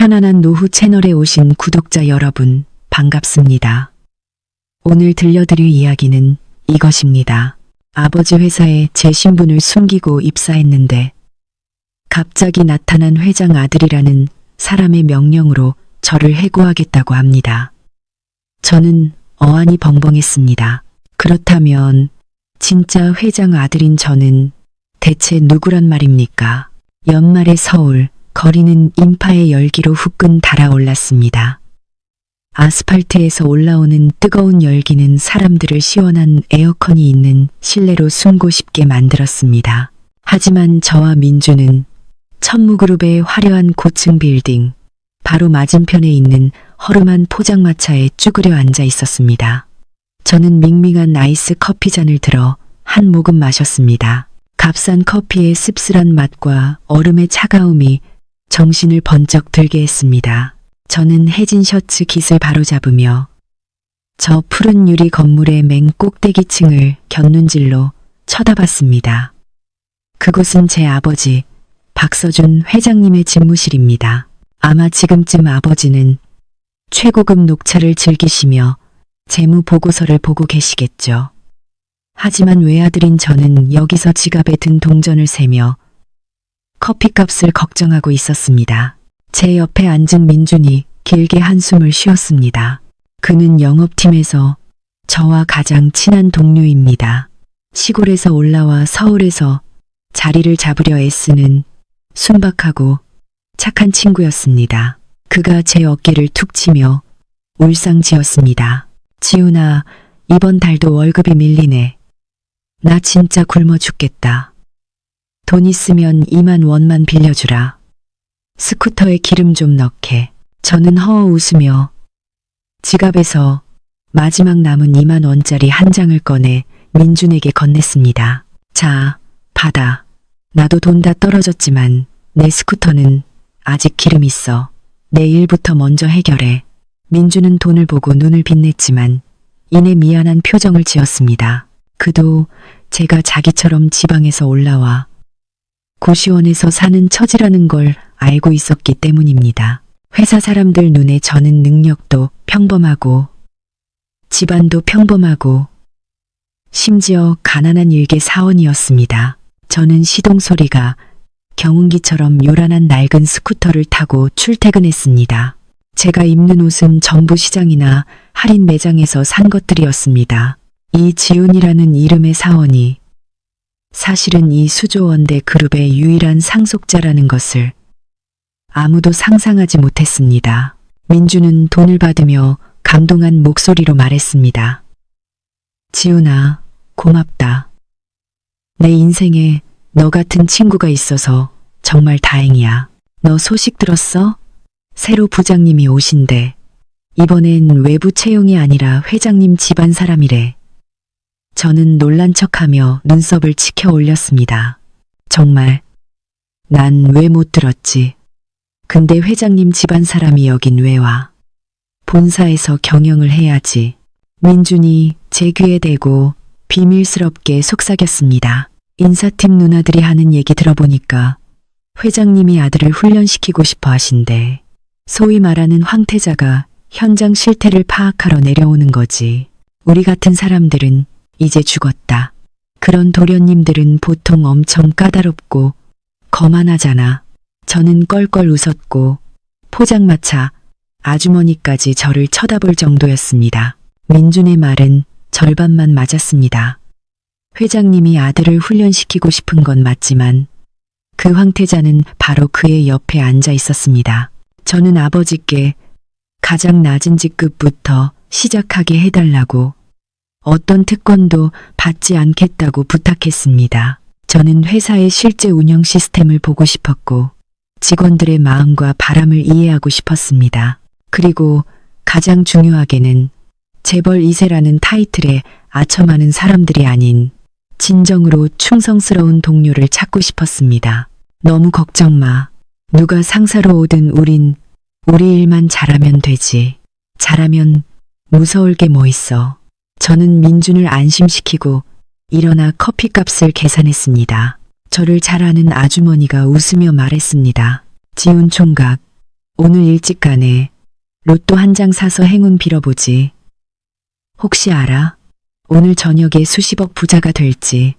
편안한 노후 채널에 오신 구독자 여러분, 반갑습니다. 오늘 들려드릴 이야기는 이것입니다. 아버지 회사에 제 신분을 숨기고 입사했는데 갑자기 나타난 회장 아들이라는 사람의 명령으로 저를 해고하겠다고 합니다. 저는 어안이 벙벙했습니다. 그렇다면 진짜 회장 아들인 저는 대체 누구란 말입니까? 연말의 서울, 거리는 인파의 열기로 후끈 달아올랐습니다. 아스팔트에서 올라오는 뜨거운 열기는 사람들을 시원한 에어컨이 있는 실내로 숨고 싶게 만들었습니다. 하지만 저와 민주는 천무그룹의 화려한 고층 빌딩, 바로 맞은편에 있는 허름한 포장마차에 쭈그려 앉아 있었습니다. 저는 밍밍한 아이스 커피잔을 들어 한 모금 마셨습니다. 값싼 커피의 씁쓸한 맛과 얼음의 차가움이 정신을 번쩍 들게 했습니다. 저는 해진 셔츠 깃을 바로잡으며 저 푸른 유리 건물의 맨 꼭대기층을 곁눈질로 쳐다봤습니다. 그곳은 제 아버지 박서준 회장님의 집무실입니다. 아마 지금쯤 아버지는 최고급 녹차를 즐기시며 재무보고서를 보고 계시겠죠. 하지만 외아들인 저는 여기서 지갑에 든 동전을 세며 커피값을 걱정하고 있었습니다. 제 옆에 앉은 민준이 길게 한숨을 쉬었습니다. 그는 영업팀에서 저와 가장 친한 동료입니다. 시골에서 올라와 서울에서 자리를 잡으려 애쓰는 순박하고 착한 친구였습니다. 그가 제 어깨를 툭 치며 울상지었습니다. 지훈아, 이번 달도 월급이 밀리네. 나 진짜 굶어 죽겠다. 돈 있으면 2만 원만 빌려주라. 스쿠터에 기름 좀 넣게. 저는 허어 웃으며 지갑에서 마지막 남은 2만 원짜리 한 장을 꺼내 민준에게 건넸습니다. 자, 받아. 나도 돈 다 떨어졌지만 내 스쿠터는 아직 기름 있어. 내일부터 먼저 해결해. 민준은 돈을 보고 눈을 빛냈지만 이내 미안한 표정을 지었습니다. 그도 제가 자기처럼 지방에서 올라와 고시원에서 사는 처지라는 걸 알고 있었기 때문입니다. 회사 사람들 눈에 저는 능력도 평범하고 집안도 평범하고 심지어 가난한 일개 사원이었습니다. 저는 시동 소리가 경운기처럼 요란한 낡은 스쿠터를 타고 출퇴근했습니다. 제가 입는 옷은 전부 시장이나 할인 매장에서 산 것들이었습니다. 이 지훈이라는 이름의 사원이 사실은 이 수조원대 그룹의 유일한 상속자라는 것을 아무도 상상하지 못했습니다. 민주는 돈을 받으며 감동한 목소리로 말했습니다. 지훈아, 고맙다. 내 인생에 너 같은 친구가 있어서 정말 다행이야. 너 소식 들었어? 새로 부장님이 오신대. 이번엔 외부 채용이 아니라 회장님 집안 사람이래. 저는 놀란 척하며 눈썹을 치켜 올렸습니다. 정말 난 왜 못 들었지? 근데 회장님 집안 사람이 여긴 왜 와? 본사에서 경영을 해야지. 민준이 제 귀에 대고 비밀스럽게 속삭였습니다. 인사팀 누나들이 하는 얘기 들어보니까 회장님이 아들을 훈련시키고 싶어 하신대. 소위 말하는 황태자가 현장 실태를 파악하러 내려오는 거지. 우리 같은 사람들은 이제 죽었다. 그런 도련님들은 보통 엄청 까다롭고 거만하잖아. 저는 껄껄 웃었고 포장마차 아주머니까지 저를 쳐다볼 정도였습니다. 민준의 말은 절반만 맞았습니다. 회장님이 아들을 훈련시키고 싶은 건 맞지만 그 황태자는 바로 그의 옆에 앉아 있었습니다. 저는 아버지께 가장 낮은 직급부터 시작하게 해달라고 어떤 특권도 받지 않겠다고 부탁했습니다. 저는 회사의 실제 운영 시스템을 보고 싶었고 직원들의 마음과 바람을 이해하고 싶었습니다. 그리고 가장 중요하게는 재벌 2세라는 타이틀에 아첨하는 사람들이 아닌 진정으로 충성스러운 동료를 찾고 싶었습니다. 너무 걱정 마. 누가 상사로 오든 우린 우리 일만 잘하면 되지. 잘하면 무서울 게 뭐 있어. 저는 민준을 안심시키고 일어나 커피값을 계산했습니다. 저를 잘 아는 아주머니가 웃으며 말했습니다. 지훈 총각, 오늘 일찍 가네. 로또 한 장 사서 행운 빌어보지. 혹시 알아? 오늘 저녁에 수십억 부자가 될지.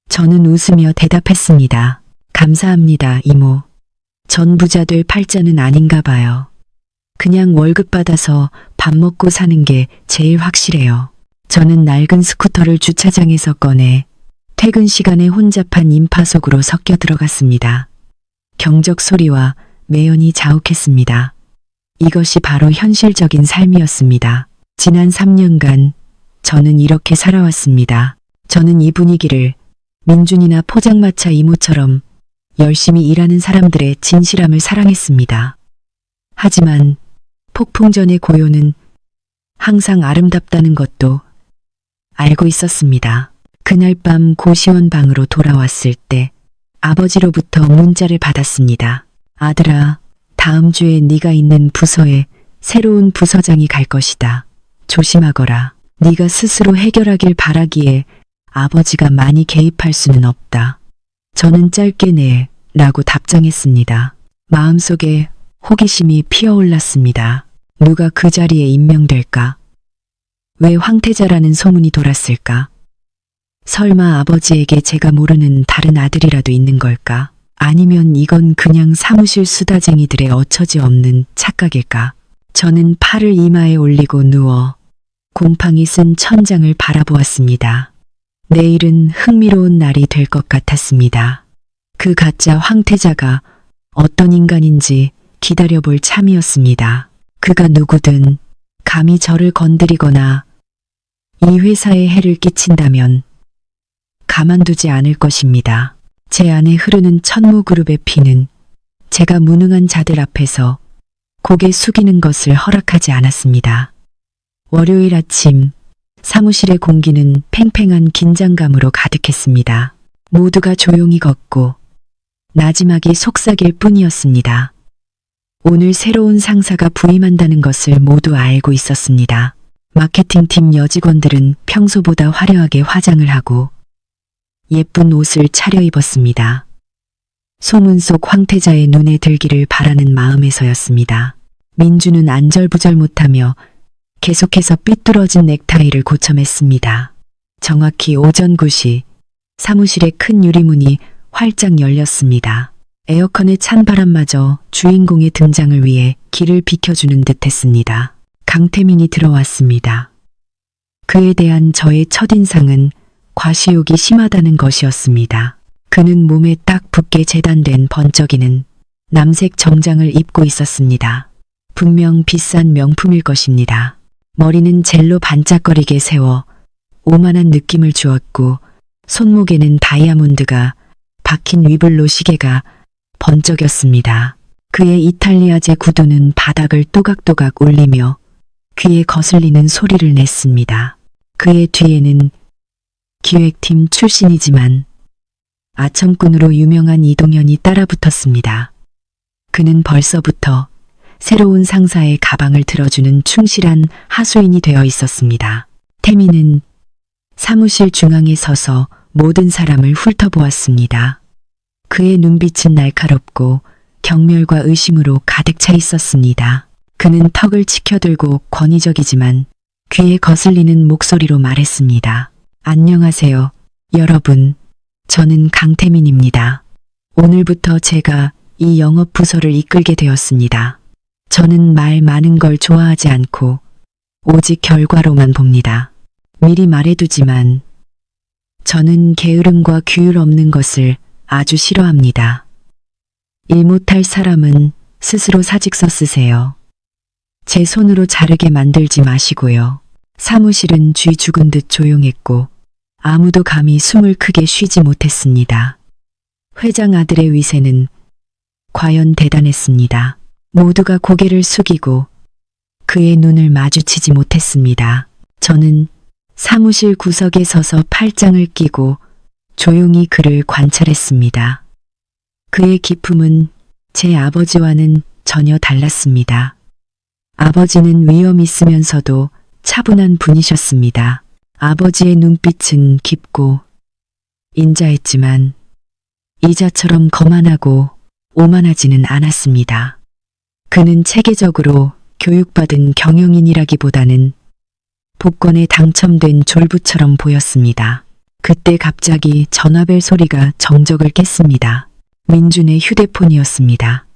저는 웃으며 대답했습니다. 감사합니다, 이모. 전 부자 될 팔자는 아닌가 봐요. 그냥 월급 받아서 밥 먹고 사는 게 제일 확실해요. 저는 낡은 스쿠터를 주차장에서 꺼내 퇴근 시간에 혼잡한 인파 속으로 섞여 들어갔습니다. 경적 소리와 매연이 자욱했습니다. 이것이 바로 현실적인 삶이었습니다. 지난 3년간 저는 이렇게 살아왔습니다. 저는 이 분위기를 민준이나 포장마차 이모처럼 열심히 일하는 사람들의 진실함을 사랑했습니다. 하지만 폭풍전의 고요는 항상 아름답다는 것도 알고 있었습니다. 그날 밤 고시원 방으로 돌아왔을 때 아버지로부터 문자를 받았습니다. 아들아, 다음 주에 네가 있는 부서에 새로운 부서장이 갈 것이다. 조심하거라. 네가 스스로 해결하길 바라기에 아버지가 많이 개입할 수는 없다. 저는 짧게 네 라고 답장했습니다. 마음속에 호기심이 피어올랐습니다. 누가 그 자리에 임명될까? 왜 황태자라는 소문이 돌았을까? 설마 아버지에게 제가 모르는 다른 아들이라도 있는 걸까? 아니면 이건 그냥 사무실 수다쟁이들의 어처지 없는 착각일까? 저는 팔을 이마에 올리고 누워 곰팡이 쓴 천장을 바라보았습니다. 내일은 흥미로운 날이 될 것 같았습니다. 그 가짜 황태자가 어떤 인간인지 기다려볼 참이었습니다. 그가 누구든 감히 저를 건드리거나 이 회사에 해를 끼친다면 가만두지 않을 것입니다. 제 안에 흐르는 천무그룹의 피는 제가 무능한 자들 앞에서 고개 숙이는 것을 허락하지 않았습니다. 월요일 아침 사무실의 공기는 팽팽한 긴장감으로 가득했습니다. 모두가 조용히 걷고 나지막이 속삭일 뿐이었습니다. 오늘 새로운 상사가 부임한다는 것을 모두 알고 있었습니다. 마케팅팀 여직원들은 평소보다 화려하게 화장을 하고 예쁜 옷을 차려입었습니다. 소문 속 황태자의 눈에 들기를 바라는 마음에서였습니다. 민주는 안절부절 못하며 계속해서 삐뚤어진 넥타이를 고쳐맸습니다. 정확히 오전 9시 사무실의 큰 유리문이 활짝 열렸습니다. 에어컨의 찬 바람마저 주인공의 등장을 위해 길을 비켜주는 듯 했습니다. 강태민이 들어왔습니다. 그에 대한 저의 첫인상은 과시욕이 심하다는 것이었습니다. 그는 몸에 딱 붙게 재단된 번쩍이는 남색 정장을 입고 있었습니다. 분명 비싼 명품일 것입니다. 머리는 젤로 반짝거리게 세워 오만한 느낌을 주었고 손목에는 다이아몬드가 박힌 위블로 시계가 번쩍였습니다. 그의 이탈리아제 구두는 바닥을 또각또각 울리며 귀에 거슬리는 소리를 냈습니다. 그의 뒤에는 기획팀 출신이지만 아첨꾼으로 유명한 이동현이 따라붙었습니다. 그는 벌써부터 새로운 상사의 가방을 들어주는 충실한 하수인이 되어 있었습니다. 태민은 사무실 중앙에 서서 모든 사람을 훑어보았습니다. 그의 눈빛은 날카롭고 경멸과 의심으로 가득 차 있었습니다. 그는 턱을 치켜들고 권위적이지만 귀에 거슬리는 목소리로 말했습니다. 안녕하세요, 여러분. 저는 강태민입니다. 오늘부터 제가 이 영업 부서를 이끌게 되었습니다. 저는 말 많은 걸 좋아하지 않고 오직 결과로만 봅니다. 미리 말해두지만 저는 게으름과 규율 없는 것을 아주 싫어합니다. 일 못할 사람은 스스로 사직서 쓰세요. 제 손으로 자르게 만들지 마시고요. 사무실은 쥐 죽은 듯 조용했고 아무도 감히 숨을 크게 쉬지 못했습니다. 회장 아들의 위세는 과연 대단했습니다. 모두가 고개를 숙이고 그의 눈을 마주치지 못했습니다. 저는 사무실 구석에 서서 팔짱을 끼고 조용히 그를 관찰했습니다. 그의 기품은 제 아버지와는 전혀 달랐습니다. 아버지는 위험 있으면서도 차분한 분이셨습니다. 아버지의 눈빛은 깊고 인자했지만 이자처럼 거만하고 오만하지는 않았습니다. 그는 체계적으로 교육받은 경영인이라기보다는 복권에 당첨된 졸부처럼 보였습니다. 그때 갑자기 전화벨 소리가 정적을 깼습니다. 민준의 휴대폰이었습니다.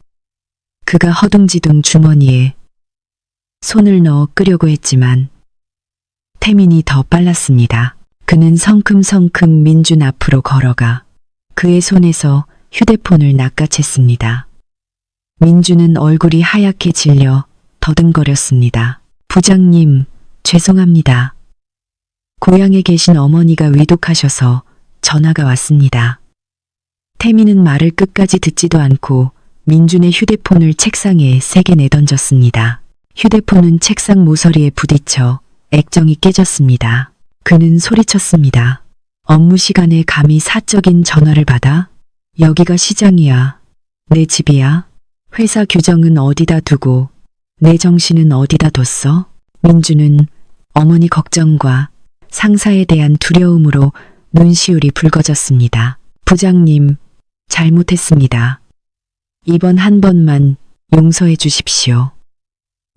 그가 허둥지둥 주머니에 손을 넣어 끄려고 했지만 태민이 더 빨랐습니다. 그는 성큼성큼 민준 앞으로 걸어가 그의 손에서 휴대폰을 낚아챘습니다. 민준은 얼굴이 하얗게 질려 더듬거렸습니다. 부장님, 죄송합니다. 고향에 계신 어머니가 위독하셔서 전화가 왔습니다. 태민은 말을 끝까지 듣지도 않고 민준의 휴대폰을 책상에 세게 내던졌습니다. 휴대폰은 책상 모서리에 부딪혀 액정이 깨졌습니다. 그는 소리쳤습니다. 업무 시간에 감히 사적인 전화를 받아? 여기가 시장이야. 내 집이야. 회사 규정은 어디다 두고 내 정신은 어디다 뒀어? 민준은 어머니 걱정과 상사에 대한 두려움으로 눈시울이 붉어졌습니다. 부장님, 잘못했습니다. 이번 한 번만 용서해 주십시오.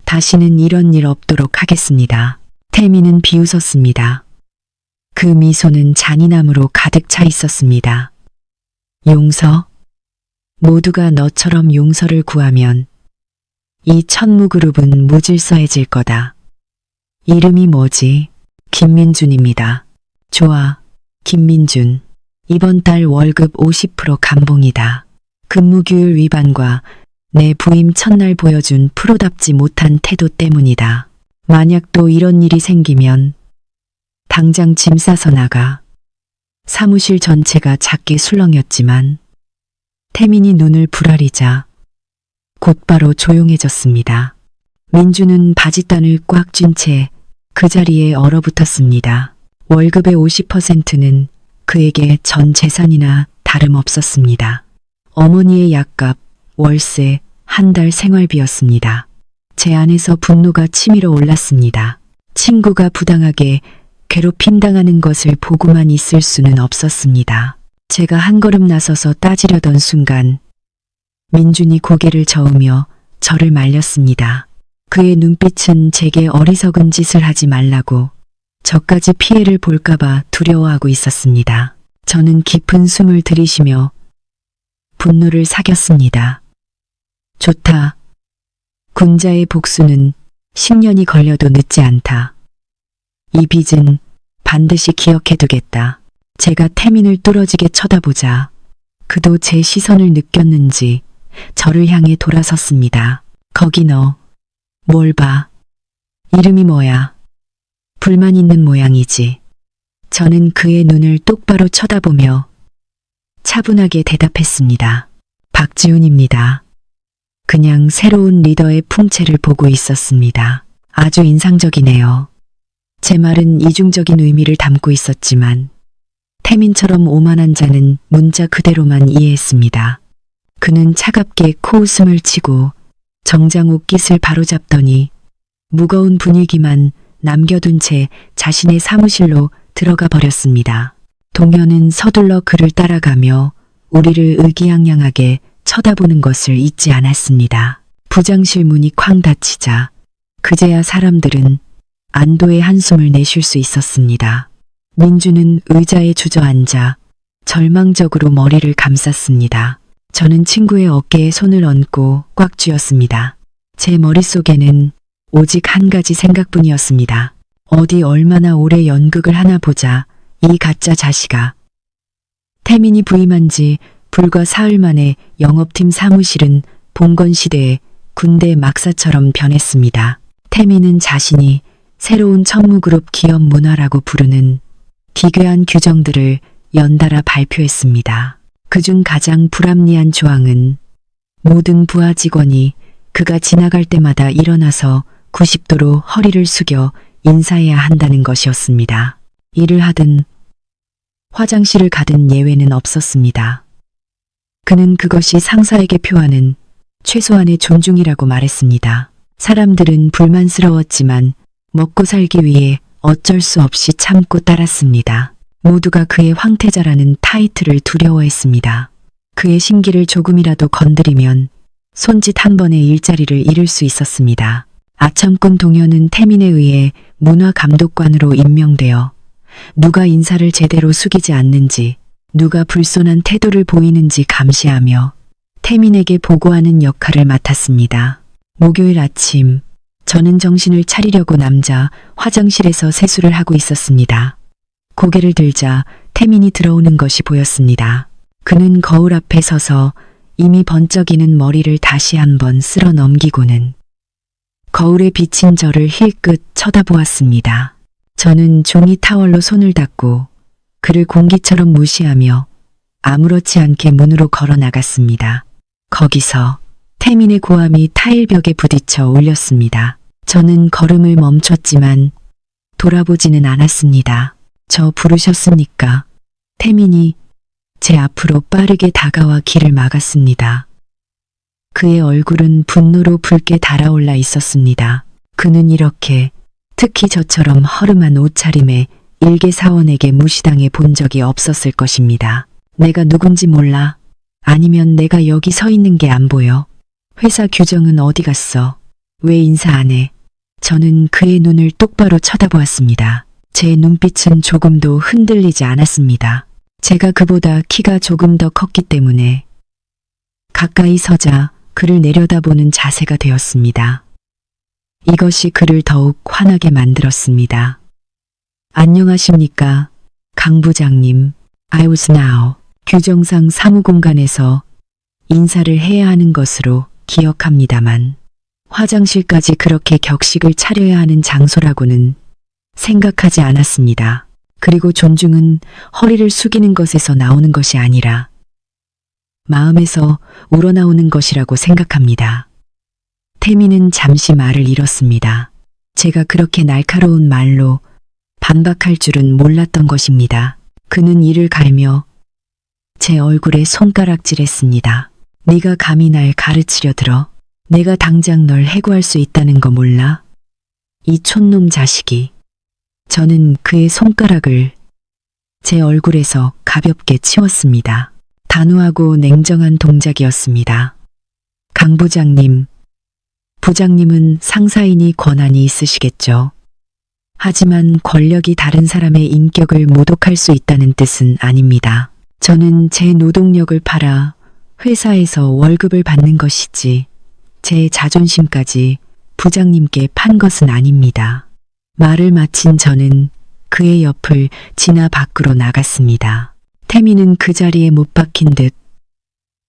다시는 이런 일 없도록 하겠습니다. 태민은 비웃었습니다. 그 미소는 잔인함으로 가득 차 있었습니다. 용서? 모두가 너처럼 용서를 구하면 이 천무그룹은 무질서해질 거다. 이름이 뭐지? 김민준입니다. 좋아, 김민준. 이번 달 월급 50% 감봉이다. 근무규율 위반과 내 부임 첫날 보여준 프로답지 못한 태도 때문이다. 만약 또 이런 일이 생기면 당장 짐 싸서 나가. 사무실 전체가 작게 술렁였지만 태민이 눈을 부라리자 곧바로 조용해졌습니다. 민준은 바짓단을 꽉 쥔 채 그 자리에 얼어붙었습니다. 월급의 50%는 그에게 전 재산이나 다름없었습니다. 어머니의 약값, 월세, 한 달 생활비였습니다. 제 안에서 분노가 치밀어 올랐습니다. 친구가 부당하게 괴롭힘 당하는 것을 보고만 있을 수는 없었습니다. 제가 한 걸음 나서서 따지려던 순간 민준이 고개를 저으며 저를 말렸습니다. 그의 눈빛은 제게 어리석은 짓을 하지 말라고 저까지 피해를 볼까봐 두려워하고 있었습니다. 저는 깊은 숨을 들이쉬며 분노를 사겼습니다. 좋다. 군자의 복수는 10년이 걸려도 늦지 않다. 이 빚은 반드시 기억해두겠다. 제가 태민을 뚫어지게 쳐다보자 그도 제 시선을 느꼈는지 저를 향해 돌아섰습니다. 거기 너, 뭘 봐? 이름이 뭐야? 불만 있는 모양이지. 저는 그의 눈을 똑바로 쳐다보며 차분하게 대답했습니다. 박지훈입니다. 그냥 새로운 리더의 풍채를 보고 있었습니다. 아주 인상적이네요. 제 말은 이중적인 의미를 담고 있었지만 태민처럼 오만한 자는 문자 그대로만 이해했습니다. 그는 차갑게 코웃음을 치고 정장 옷깃을 바로잡더니 무거운 분위기만 남겨둔 채 자신의 사무실로 들어가 버렸습니다. 동현은 서둘러 그를 따라가며 우리를 의기양양하게 쳐다보는 것을 잊지 않았습니다. 부장실 문이 쾅 닫히자 그제야 사람들은 안도의 한숨을 내쉴 수 있었습니다. 민주는 의자에 주저앉아 절망적으로 머리를 감쌌습니다. 저는 친구의 어깨에 손을 얹고 꽉 쥐었습니다. 제 머릿속에는 오직 한 가지 생각뿐이었습니다. 어디 얼마나 오래 연극을 하나 보자 이 가짜 자식아. 태민이 부임한 지 불과 사흘 만에 영업팀 사무실은 봉건시대의 군대 막사처럼 변했습니다. 태민은 자신이 새로운 천무그룹 기업 문화라고 부르는 기괴한 규정들을 연달아 발표했습니다. 그중 가장 불합리한 조항은 모든 부하 직원이 그가 지나갈 때마다 일어나서 90도로 허리를 숙여 인사해야 한다는 것이었습니다. 일을 하든 화장실을 가든 예외는 없었습니다. 그는 그것이 상사에게 표하는 최소한의 존중이라고 말했습니다. 사람들은 불만스러웠지만 먹고 살기 위해 어쩔 수 없이 참고 따랐습니다. 모두가 그의 황태자라는 타이틀을 두려워했습니다. 그의 심기를 조금이라도 건드리면 손짓 한 번에 일자리를 잃을 수 있었습니다. 아첨꾼 동현은 태민에 의해 문화감독관으로 임명되어 누가 인사를 제대로 숙이지 않는지, 누가 불손한 태도를 보이는지 감시하며 태민에게 보고하는 역할을 맡았습니다. 목요일 아침, 저는 정신을 차리려고 남자 화장실에서 세수를 하고 있었습니다. 고개를 들자 태민이 들어오는 것이 보였습니다. 그는 거울 앞에 서서 이미 번쩍이는 머리를 다시 한번 쓸어 넘기고는 거울에 비친 저를 힐끗 쳐다보았습니다. 저는 종이 타월로 손을 닦고 그를 공기처럼 무시하며 아무렇지 않게 문으로 걸어 나갔습니다. 거기서 태민의 고함이 타일벽에 부딪혀 울렸습니다. 저는 걸음을 멈췄지만 돌아보지는 않았습니다. 저 부르셨습니까? 태민이 제 앞으로 빠르게 다가와 길을 막았습니다. 그의 얼굴은 분노로 붉게 달아올라 있었습니다. 그는 이렇게 특히 저처럼 허름한 옷차림에 일개 사원에게 무시당해 본 적이 없었을 것입니다. 내가 누군지 몰라? 아니면 내가 여기 서 있는 게 안 보여? 회사 규정은 어디 갔어? 왜 인사 안 해? 저는 그의 눈을 똑바로 쳐다보았습니다. 제 눈빛은 조금도 흔들리지 않았습니다. 제가 그보다 키가 조금 더 컸기 때문에 가까이 서자 그를 내려다보는 자세가 되었습니다. 이것이 그를 더욱 화나게 만들었습니다. 안녕하십니까, 강 부장님. I was now. 규정상 사무공간에서 인사를 해야 하는 것으로 기억합니다만 화장실까지 그렇게 격식을 차려야 하는 장소라고는 생각하지 않았습니다. 그리고 존중은 허리를 숙이는 것에서 나오는 것이 아니라 마음에서 우러나오는 것이라고 생각합니다. 태민은 잠시 말을 잃었습니다. 제가 그렇게 날카로운 말로 반박할 줄은 몰랐던 것입니다. 그는 이를 갈며 제 얼굴에 손가락질했습니다. 네가 감히 날 가르치려 들어? 내가 당장 널 해고할 수 있다는 거 몰라? 이 촌놈 자식이. 저는 그의 손가락을 제 얼굴에서 가볍게 치웠습니다. 단호하고 냉정한 동작이었습니다. 강 부장님, 부장님은 상사이니 권한이 있으시겠죠. 하지만 권력이 다른 사람의 인격을 모독할 수 있다는 뜻은 아닙니다. 저는 제 노동력을 팔아 회사에서 월급을 받는 것이지 제 자존심까지 부장님께 판 것은 아닙니다. 말을 마친 저는 그의 옆을 지나 밖으로 나갔습니다. 태민은 그 자리에 못 박힌 듯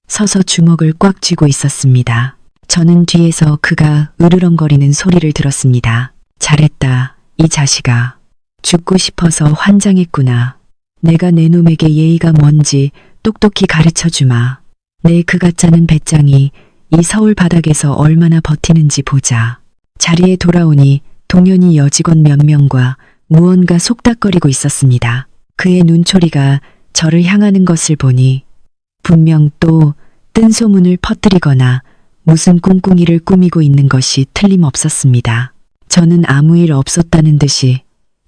서서 주먹을 꽉 쥐고 있었습니다. 저는 뒤에서 그가 으르렁거리는 소리를 들었습니다. 잘했다, 이 자식아. 죽고 싶어서 환장했구나. 내가 내 놈에게 예의가 뭔지 똑똑히 가르쳐주마. 내 그 가짜는 배짱이 이 서울 바닥에서 얼마나 버티는지 보자. 자리에 돌아오니 동현이 여직원 몇 명과 무언가 속닥거리고 있었습니다. 그의 눈초리가 저를 향하는 것을 보니 분명 또 뜬소문을 퍼뜨리거나 무슨 꿍꿍이를 꾸미고 있는 것이 틀림없었습니다. 저는 아무 일 없었다는 듯이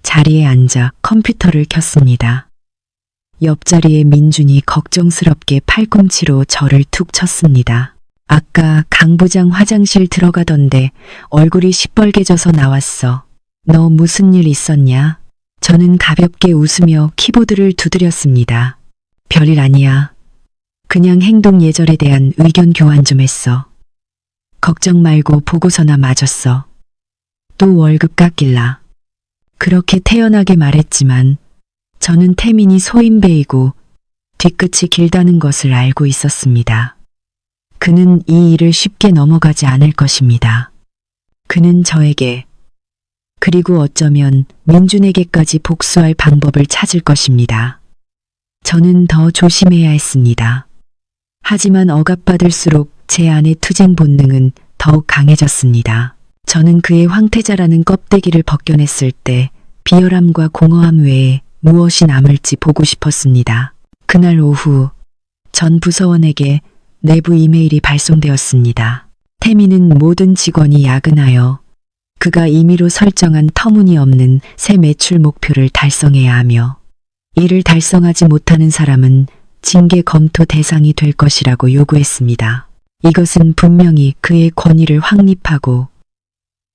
자리에 앉아 컴퓨터를 켰습니다. 옆자리에 민준이 걱정스럽게 팔꿈치로 저를 툭 쳤습니다. 아까 강 부장 화장실 들어가던데 얼굴이 시뻘개져서 나왔어. 너 무슨 일 있었냐? 저는 가볍게 웃으며 키보드를 두드렸습니다. 별일 아니야. 그냥 행동 예절에 대한 의견 교환 좀 했어. 걱정 말고 보고서나 맞았어. 또 월급 깎일라. 그렇게 태연하게 말했지만 저는 태민이 소인배이고 뒤끝이 길다는 것을 알고 있었습니다. 그는 이 일을 쉽게 넘어가지 않을 것입니다. 그는 저에게 그리고 어쩌면 민준에게까지 복수할 방법을 찾을 것입니다. 저는 더 조심해야 했습니다. 하지만 억압받을수록 제 안의 투쟁 본능은 더욱 강해졌습니다. 저는 그의 황태자라는 껍데기를 벗겨냈을 때 비열함과 공허함 외에 무엇이 남을지 보고 싶었습니다. 그날 오후 전 부서원에게 내부 이메일이 발송되었습니다. 태민은 모든 직원이 야근하여 그가 임의로 설정한 터무니없는 새 매출 목표를 달성해야 하며 이를 달성하지 못하는 사람은 징계 검토 대상이 될 것이라고 요구했습니다. 이것은 분명히 그의 권위를 확립하고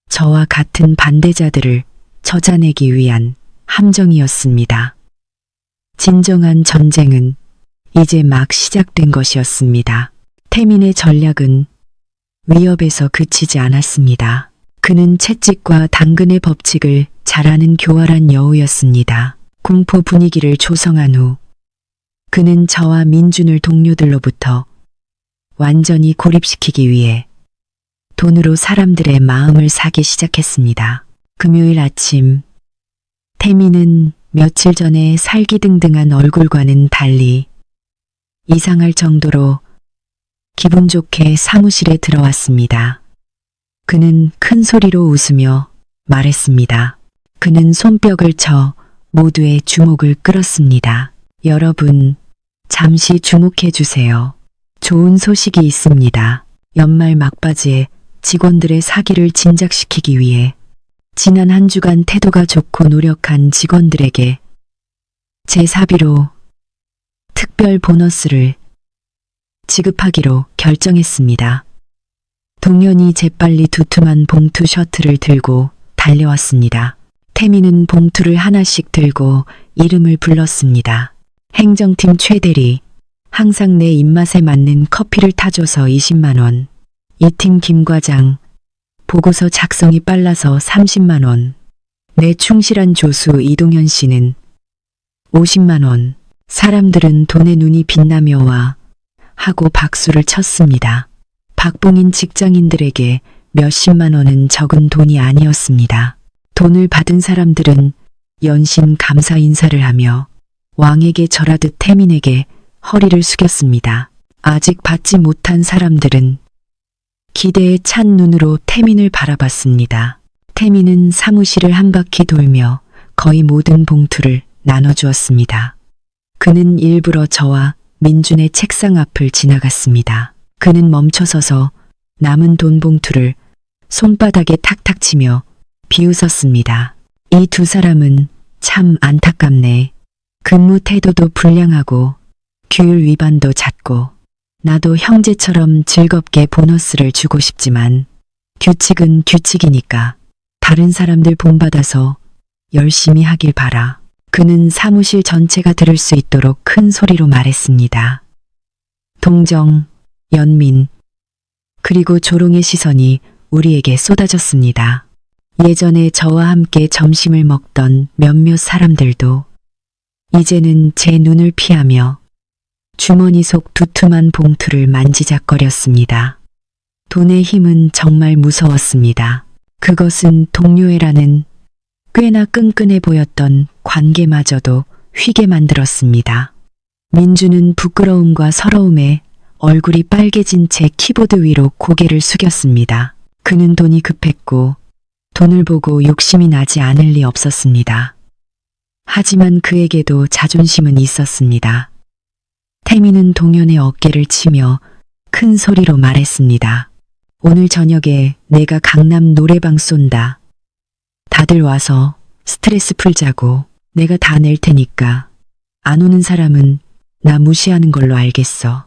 저와 같은 반대자들을 젖어내기 위한 함정이었습니다. 진정한 전쟁은 이제 막 시작된 것이었습니다. 태민의 전략은 위협에서 그치지 않았습니다. 그는 채찍과 당근의 법칙을 잘 아는 교활한 여우였습니다. 공포 분위기를 조성한 후 그는 저와 민준을 동료들로부터 완전히 고립시키기 위해 돈으로 사람들의 마음을 사기 시작했습니다. 금요일 아침 태민은 며칠 전에 살기등등한 얼굴과는 달리 이상할 정도로 기분 좋게 사무실에 들어왔습니다. 그는 큰 소리로 웃으며 말했습니다. 그는 손뼉을 쳐 모두의 주목을 끌었습니다. 여러분, 잠시 주목해 주세요. 좋은 소식이 있습니다. 연말 막바지에 직원들의 사기를 진작시키기 위해 지난 한 주간 태도가 좋고 노력한 직원들에게 제 사비로 특별 보너스를 지급하기로 결정했습니다. 동년이 재빨리 두툼한 봉투 셔틀을 들고 달려왔습니다. 태민은 봉투를 하나씩 들고 이름을 불렀습니다. 행정팀 최대리, 항상 내 입맛에 맞는 커피를 타줘서 20만 원. 이 팀 김 과장, 보고서 작성이 빨라서 30만 원. 내 충실한 조수 이동현 씨는 50만 원. 사람들은 돈에 눈이 빛나며 와 하고 박수를 쳤습니다. 박봉인 직장인들에게 몇십만 원은 적은 돈이 아니었습니다. 돈을 받은 사람들은 연신 감사 인사를 하며 왕에게 절하듯 태민에게 허리를 숙였습니다. 아직 받지 못한 사람들은 기대에 찬 눈으로 태민을 바라봤습니다. 태민은 사무실을 한 바퀴 돌며 거의 모든 봉투를 나눠주었습니다. 그는 일부러 저와 민준의 책상 앞을 지나갔습니다. 그는 멈춰서서 남은 돈 봉투를 손바닥에 탁탁 치며 비웃었습니다. 이 두 사람은 참 안타깝네. 근무 태도도 불량하고 규율 위반도 잦고 나도 형제처럼 즐겁게 보너스를 주고 싶지만 규칙은 규칙이니까 다른 사람들 본받아서 열심히 하길 바라. 그는 사무실 전체가 들을 수 있도록 큰 소리로 말했습니다. 동정, 연민, 그리고 조롱의 시선이 우리에게 쏟아졌습니다. 예전에 저와 함께 점심을 먹던 몇몇 사람들도 이제는 제 눈을 피하며 주머니 속 두툼한 봉투를 만지작거렸습니다. 돈의 힘은 정말 무서웠습니다. 그것은 동료애라는 꽤나 끈끈해 보였던 관계마저도 휘게 만들었습니다. 민주는 부끄러움과 서러움에 얼굴이 빨개진 채 키보드 위로 고개를 숙였습니다. 그는 돈이 급했고 돈을 보고 욕심이 나지 않을 리 없었습니다. 하지만 그에게도 자존심은 있었습니다. 태민은 동현의 어깨를 치며 큰 소리로 말했습니다. 오늘 저녁에 내가 강남 노래방 쏜다. 다들 와서 스트레스 풀자고. 내가 다 낼 테니까 안 오는 사람은 나 무시하는 걸로 알겠어.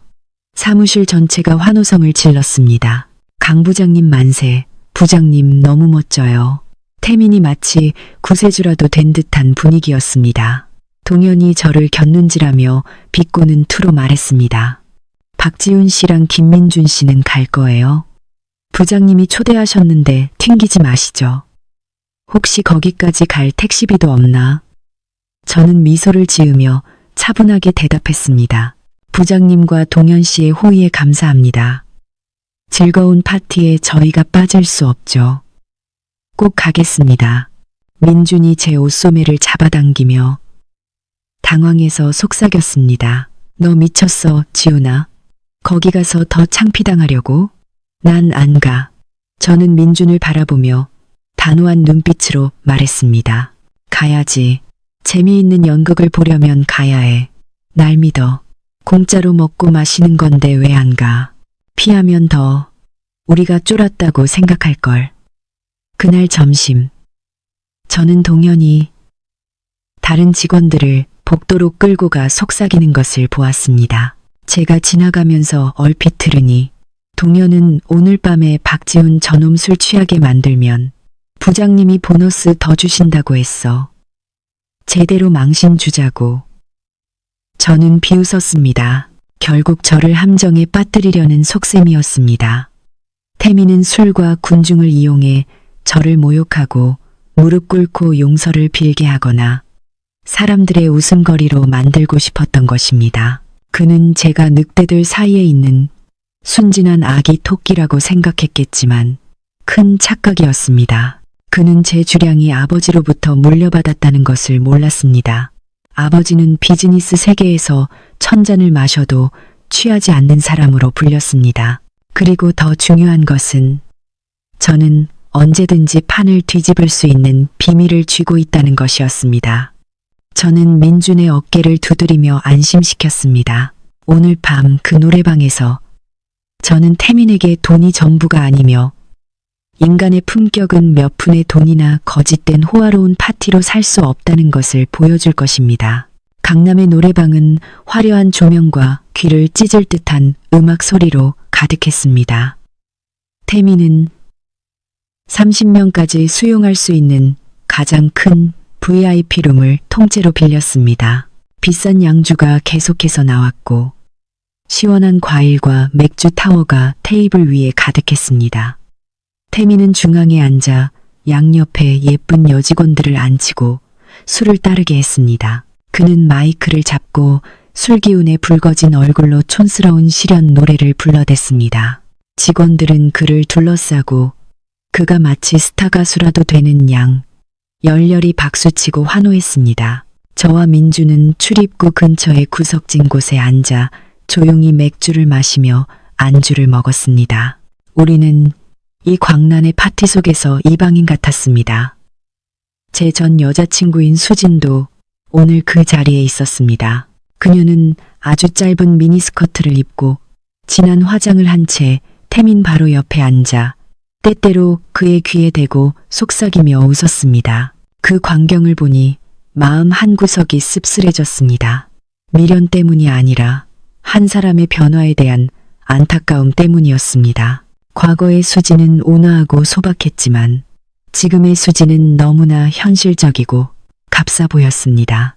사무실 전체가 환호성을 질렀습니다. 강 부장님 만세, 부장님 너무 멋져요. 태민이 마치 구세주라도 된 듯한 분위기였습니다. 동현이 저를 곁눈질하며 비꼬는 투로 말했습니다. 박지훈 씨랑 김민준 씨는 갈 거예요? 부장님이 초대하셨는데 튕기지 마시죠. 혹시 거기까지 갈 택시비도 없나? 저는 미소를 지으며 차분하게 대답했습니다. 부장님과 동현 씨의 호의에 감사합니다. 즐거운 파티에 저희가 빠질 수 없죠. 꼭 가겠습니다. 민준이 제 옷소매를 잡아당기며 당황해서 속삭였습니다. 너 미쳤어, 지훈아. 거기 가서 더 창피당하려고? 난 안 가. 저는 민준을 바라보며 단호한 눈빛으로 말했습니다. 가야지. 재미있는 연극을 보려면 가야 해. 날 믿어. 공짜로 먹고 마시는 건데 왜 안 가? 피하면 더 우리가 쫄았다고 생각할걸. 그날 점심, 저는 동현이 다른 직원들을 복도로 끌고 가 속삭이는 것을 보았습니다. 제가 지나가면서 얼핏 들으니 동현은 오늘 밤에 박지훈 저놈 술 취하게 만들면 부장님이 보너스 더 주신다고 했어. 제대로 망신 주자고. 저는 비웃었습니다. 결국 저를 함정에 빠뜨리려는 속셈이었습니다. 태민은 술과 군중을 이용해 저를 모욕하고 무릎 꿇고 용서를 빌게 하거나 사람들의 웃음거리로 만들고 싶었던 것입니다. 그는 제가 늑대들 사이에 있는 순진한 아기 토끼라고 생각했겠지만 큰 착각이었습니다. 그는 제 주량이 아버지로부터 물려받았다는 것을 몰랐습니다. 아버지는 비즈니스 세계에서 1000잔을 마셔도 취하지 않는 사람으로 불렸습니다. 그리고 더 중요한 것은 저는 언제든지 판을 뒤집을 수 있는 비밀을 쥐고 있다는 것이었습니다. 저는 민준의 어깨를 두드리며 안심시켰습니다. 오늘 밤 그 노래방에서 저는 태민에게 돈이 전부가 아니며 인간의 품격은 몇 푼의 돈이나 거짓된 호화로운 파티로 살 수 없다는 것을 보여줄 것입니다. 강남의 노래방은 화려한 조명과 귀를 찢을 듯한 음악 소리로 가득했습니다. 태민은 30명까지 수용할 수 있는 가장 큰 VIP룸을 통째로 빌렸습니다. 비싼 양주가 계속해서 나왔고 시원한 과일과 맥주 타워가 테이블 위에 가득했습니다. 태민은 중앙에 앉아 양옆에 예쁜 여직원들을 앉히고 술을 따르게 했습니다. 그는 마이크를 잡고 술기운에 붉어진 얼굴로 촌스러운 시련 노래를 불러댔습니다. 직원들은 그를 둘러싸고 그가 마치 스타 가수라도 되는 양 열렬히 박수치고 환호했습니다. 저와 민주는 출입구 근처의 구석진 곳에 앉아 조용히 맥주를 마시며 안주를 먹었습니다. 우리는 이 광란의 파티 속에서 이방인 같았습니다. 제 전 여자친구인 수진도 오늘 그 자리에 있었습니다. 그녀는 아주 짧은 미니스커트를 입고 진한 화장을 한 채 태민 바로 옆에 앉아 때때로 그의 귀에 대고 속삭이며 웃었습니다. 그 광경을 보니 마음 한구석이 씁쓸해졌습니다. 미련 때문이 아니라 한 사람의 변화에 대한 안타까움 때문이었습니다. 과거의 수지는 온화하고 소박했지만 지금의 수지는 너무나 현실적이고 값싸 보였습니다.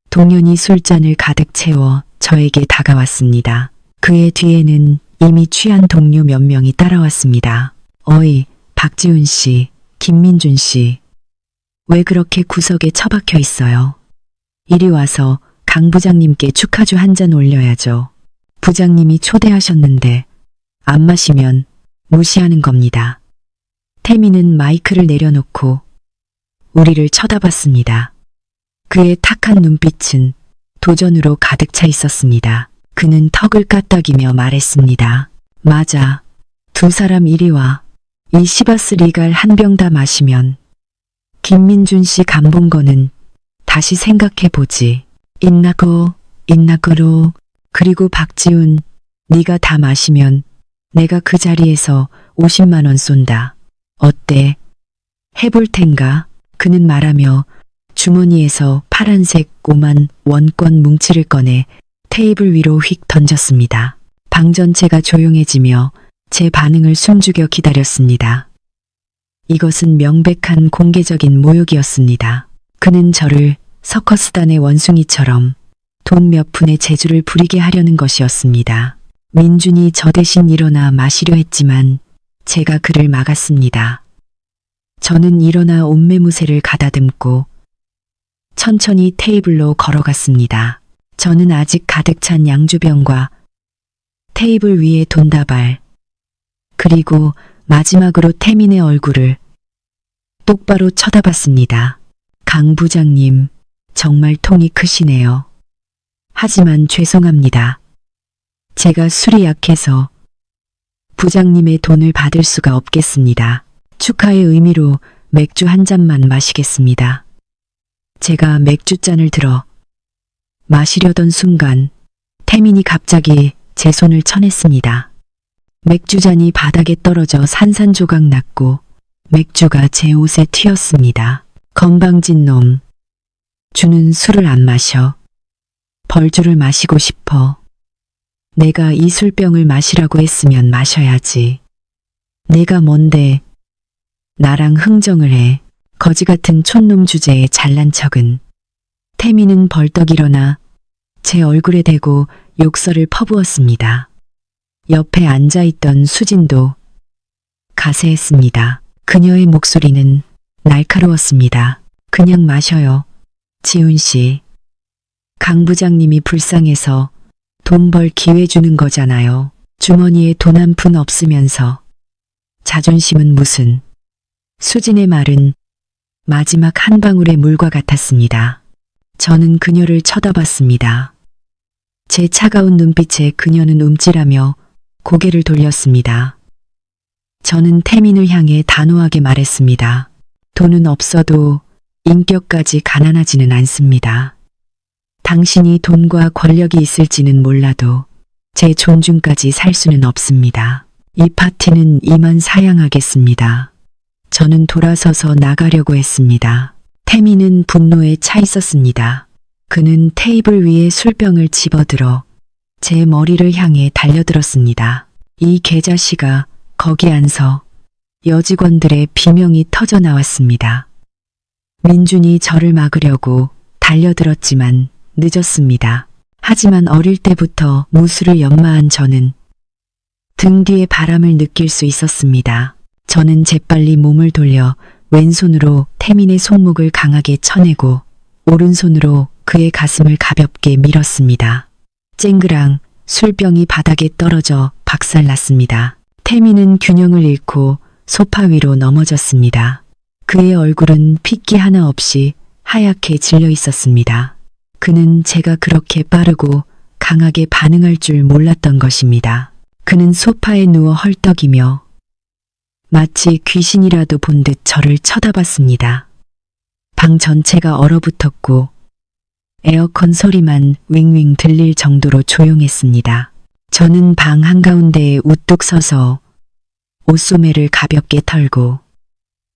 동현이 술잔을 가득 채워 저에게 다가왔습니다. 그의 뒤에는 이미 취한 동료 몇 명이 따라왔습니다. 어이, 박지훈 씨, 김민준 씨. 왜 그렇게 구석에 처박혀 있어요? 이리 와서 강 부장님께 축하주 한 잔 올려야죠. 부장님이 초대하셨는데 안 마시면 무시하는 겁니다. 태민은 마이크를 내려놓고 우리를 쳐다봤습니다. 그의 탁한 눈빛은 도전으로 가득 차 있었습니다. 그는 턱을 까딱이며 말했습니다. 맞아. 두 사람 이리 와. 이 시바스 리갈 한 병 다 마시면 김민준 씨 간 본 거는 다시 생각해보지. 인나거로. 그리고 박지훈, 네가 다 마시면 내가 그 자리에서 50만 원 쏜다. 어때? 해볼 텐가? 그는 말하며 주머니에서 파란색 5만 원권 뭉치를 꺼내 테이블 위로 휙 던졌습니다. 방 전체가 조용해지며 제 반응을 숨죽여 기다렸습니다. 이것은 명백한 공개적인 모욕이었습니다. 그는 저를 서커스단의 원숭이처럼 돈 몇 푼의 재주를 부리게 하려는 것이었습니다. 민준이 저 대신 일어나 마시려 했지만 제가 그를 막았습니다. 저는 일어나 옷매무새를 가다듬고 천천히 테이블로 걸어갔습니다. 저는 아직 가득 찬 양주병과 테이블 위에 돈다발, 그리고 마지막으로 태민의 얼굴을 똑바로 쳐다봤습니다. 강 부장님, 정말 통이 크시네요. 하지만 죄송합니다. 제가 술이 약해서 부장님의 돈을 받을 수가 없겠습니다. 축하의 의미로 맥주 한 잔만 마시겠습니다. 제가 맥주잔을 들어 마시려던 순간 태민이 갑자기 제 손을 쳐냈습니다. 맥주잔이 바닥에 떨어져 산산조각 났고 맥주가 제 옷에 튀었습니다. 건방진 놈. 주는 술을 안 마셔. 벌주를 마시고 싶어. 내가 이 술병을 마시라고 했으면 마셔야지. 내가 뭔데 나랑 흥정을 해. 거지 같은 촌놈 주제에 잘난 척은. 태민은 벌떡 일어나 제 얼굴에 대고 욕설을 퍼부었습니다. 옆에 앉아있던 수진도 가세했습니다. 그녀의 목소리는 날카로웠습니다. 그냥 마셔요. 지훈 씨. 강 부장님이 불쌍해서 돈 벌 기회 주는 거잖아요. 주머니에 돈 한 푼 없으면서. 자존심은 무슨. 수진의 말은 마지막 한 방울의 물과 같았습니다. 저는 그녀를 쳐다봤습니다. 제 차가운 눈빛에 그녀는 움찔하며 고개를 돌렸습니다. 저는 태민을 향해 단호하게 말했습니다. 돈은 없어도 인격까지 가난하지는 않습니다. 당신이 돈과 권력이 있을지는 몰라도 제 존중까지 살 수는 없습니다. 이 파티는 이만 사양하겠습니다. 저는 돌아서서 나가려고 했습니다. 태민은 분노에 차 있었습니다. 그는 테이블 위에 술병을 집어들어 제 머리를 향해 달려들었습니다. 이 개자식아, 거기 앉서. 여직원들의 비명이 터져 나왔습니다. 민준이 저를 막으려고 달려들었지만 늦었습니다. 하지만 어릴 때부터 무술을 연마한 저는 등 뒤에 바람을 느낄 수 있었습니다. 저는 재빨리 몸을 돌려 왼손으로 태민의 손목을 강하게 쳐내고 오른손으로 그의 가슴을 가볍게 밀었습니다. 쨍그랑 술병이 바닥에 떨어져 박살났습니다. 태민은 균형을 잃고 소파 위로 넘어졌습니다. 그의 얼굴은 핏기 하나 없이 하얗게 질려 있었습니다. 그는 제가 그렇게 빠르고 강하게 반응할 줄 몰랐던 것입니다. 그는 소파에 누워 헐떡이며 마치 귀신이라도 본 듯 저를 쳐다봤습니다. 방 전체가 얼어붙었고 에어컨 소리만 윙윙 들릴 정도로 조용했습니다. 저는 방 한가운데에 우뚝 서서 옷소매를 가볍게 털고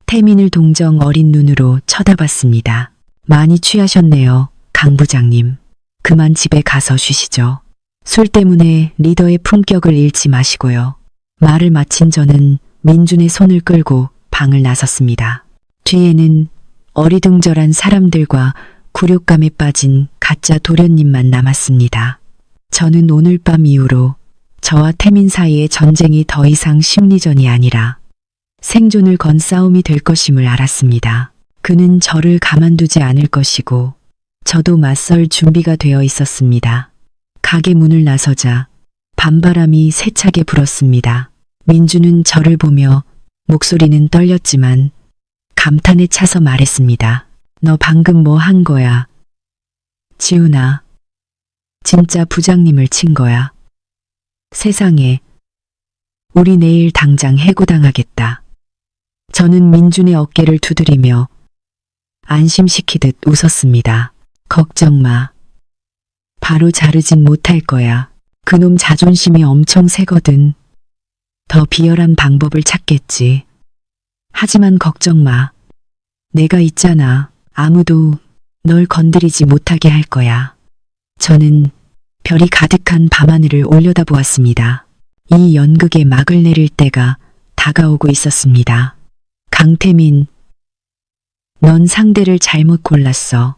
태민을 동정 어린 눈으로 쳐다봤습니다. 많이 취하셨네요, 강 부장님. 그만 집에 가서 쉬시죠. 술 때문에 리더의 품격을 잃지 마시고요. 말을 마친 저는 민준의 손을 끌고 방을 나섰습니다. 뒤에는 어리둥절한 사람들과 굴욕감에 빠진 가짜 도련님만 남았습니다. 저는 오늘 밤 이후로 저와 태민 사이의 전쟁이 더 이상 심리전이 아니라 생존을 건 싸움이 될 것임을 알았습니다. 그는 저를 가만두지 않을 것이고 저도 맞설 준비가 되어 있었습니다. 가게 문을 나서자 밤바람이 세차게 불었습니다. 민주는 저를 보며 목소리는 떨렸지만 감탄에 차서 말했습니다. 너 방금 뭐 한 거야? 지훈아, 진짜 부장님을 친 거야. 세상에, 우리 내일 당장 해고당하겠다. 저는 민준의 어깨를 두드리며 안심시키듯 웃었습니다. 걱정 마. 바로 자르진 못할 거야. 그놈 자존심이 엄청 세거든. 더 비열한 방법을 찾겠지. 하지만 걱정 마. 내가 있잖아. 아무도 널 건드리지 못하게 할 거야. 저는 별이 가득한 밤하늘을 올려다보았습니다. 이 연극에 막을 내릴 때가 다가오고 있었습니다. 강태민, 넌 상대를 잘못 골랐어.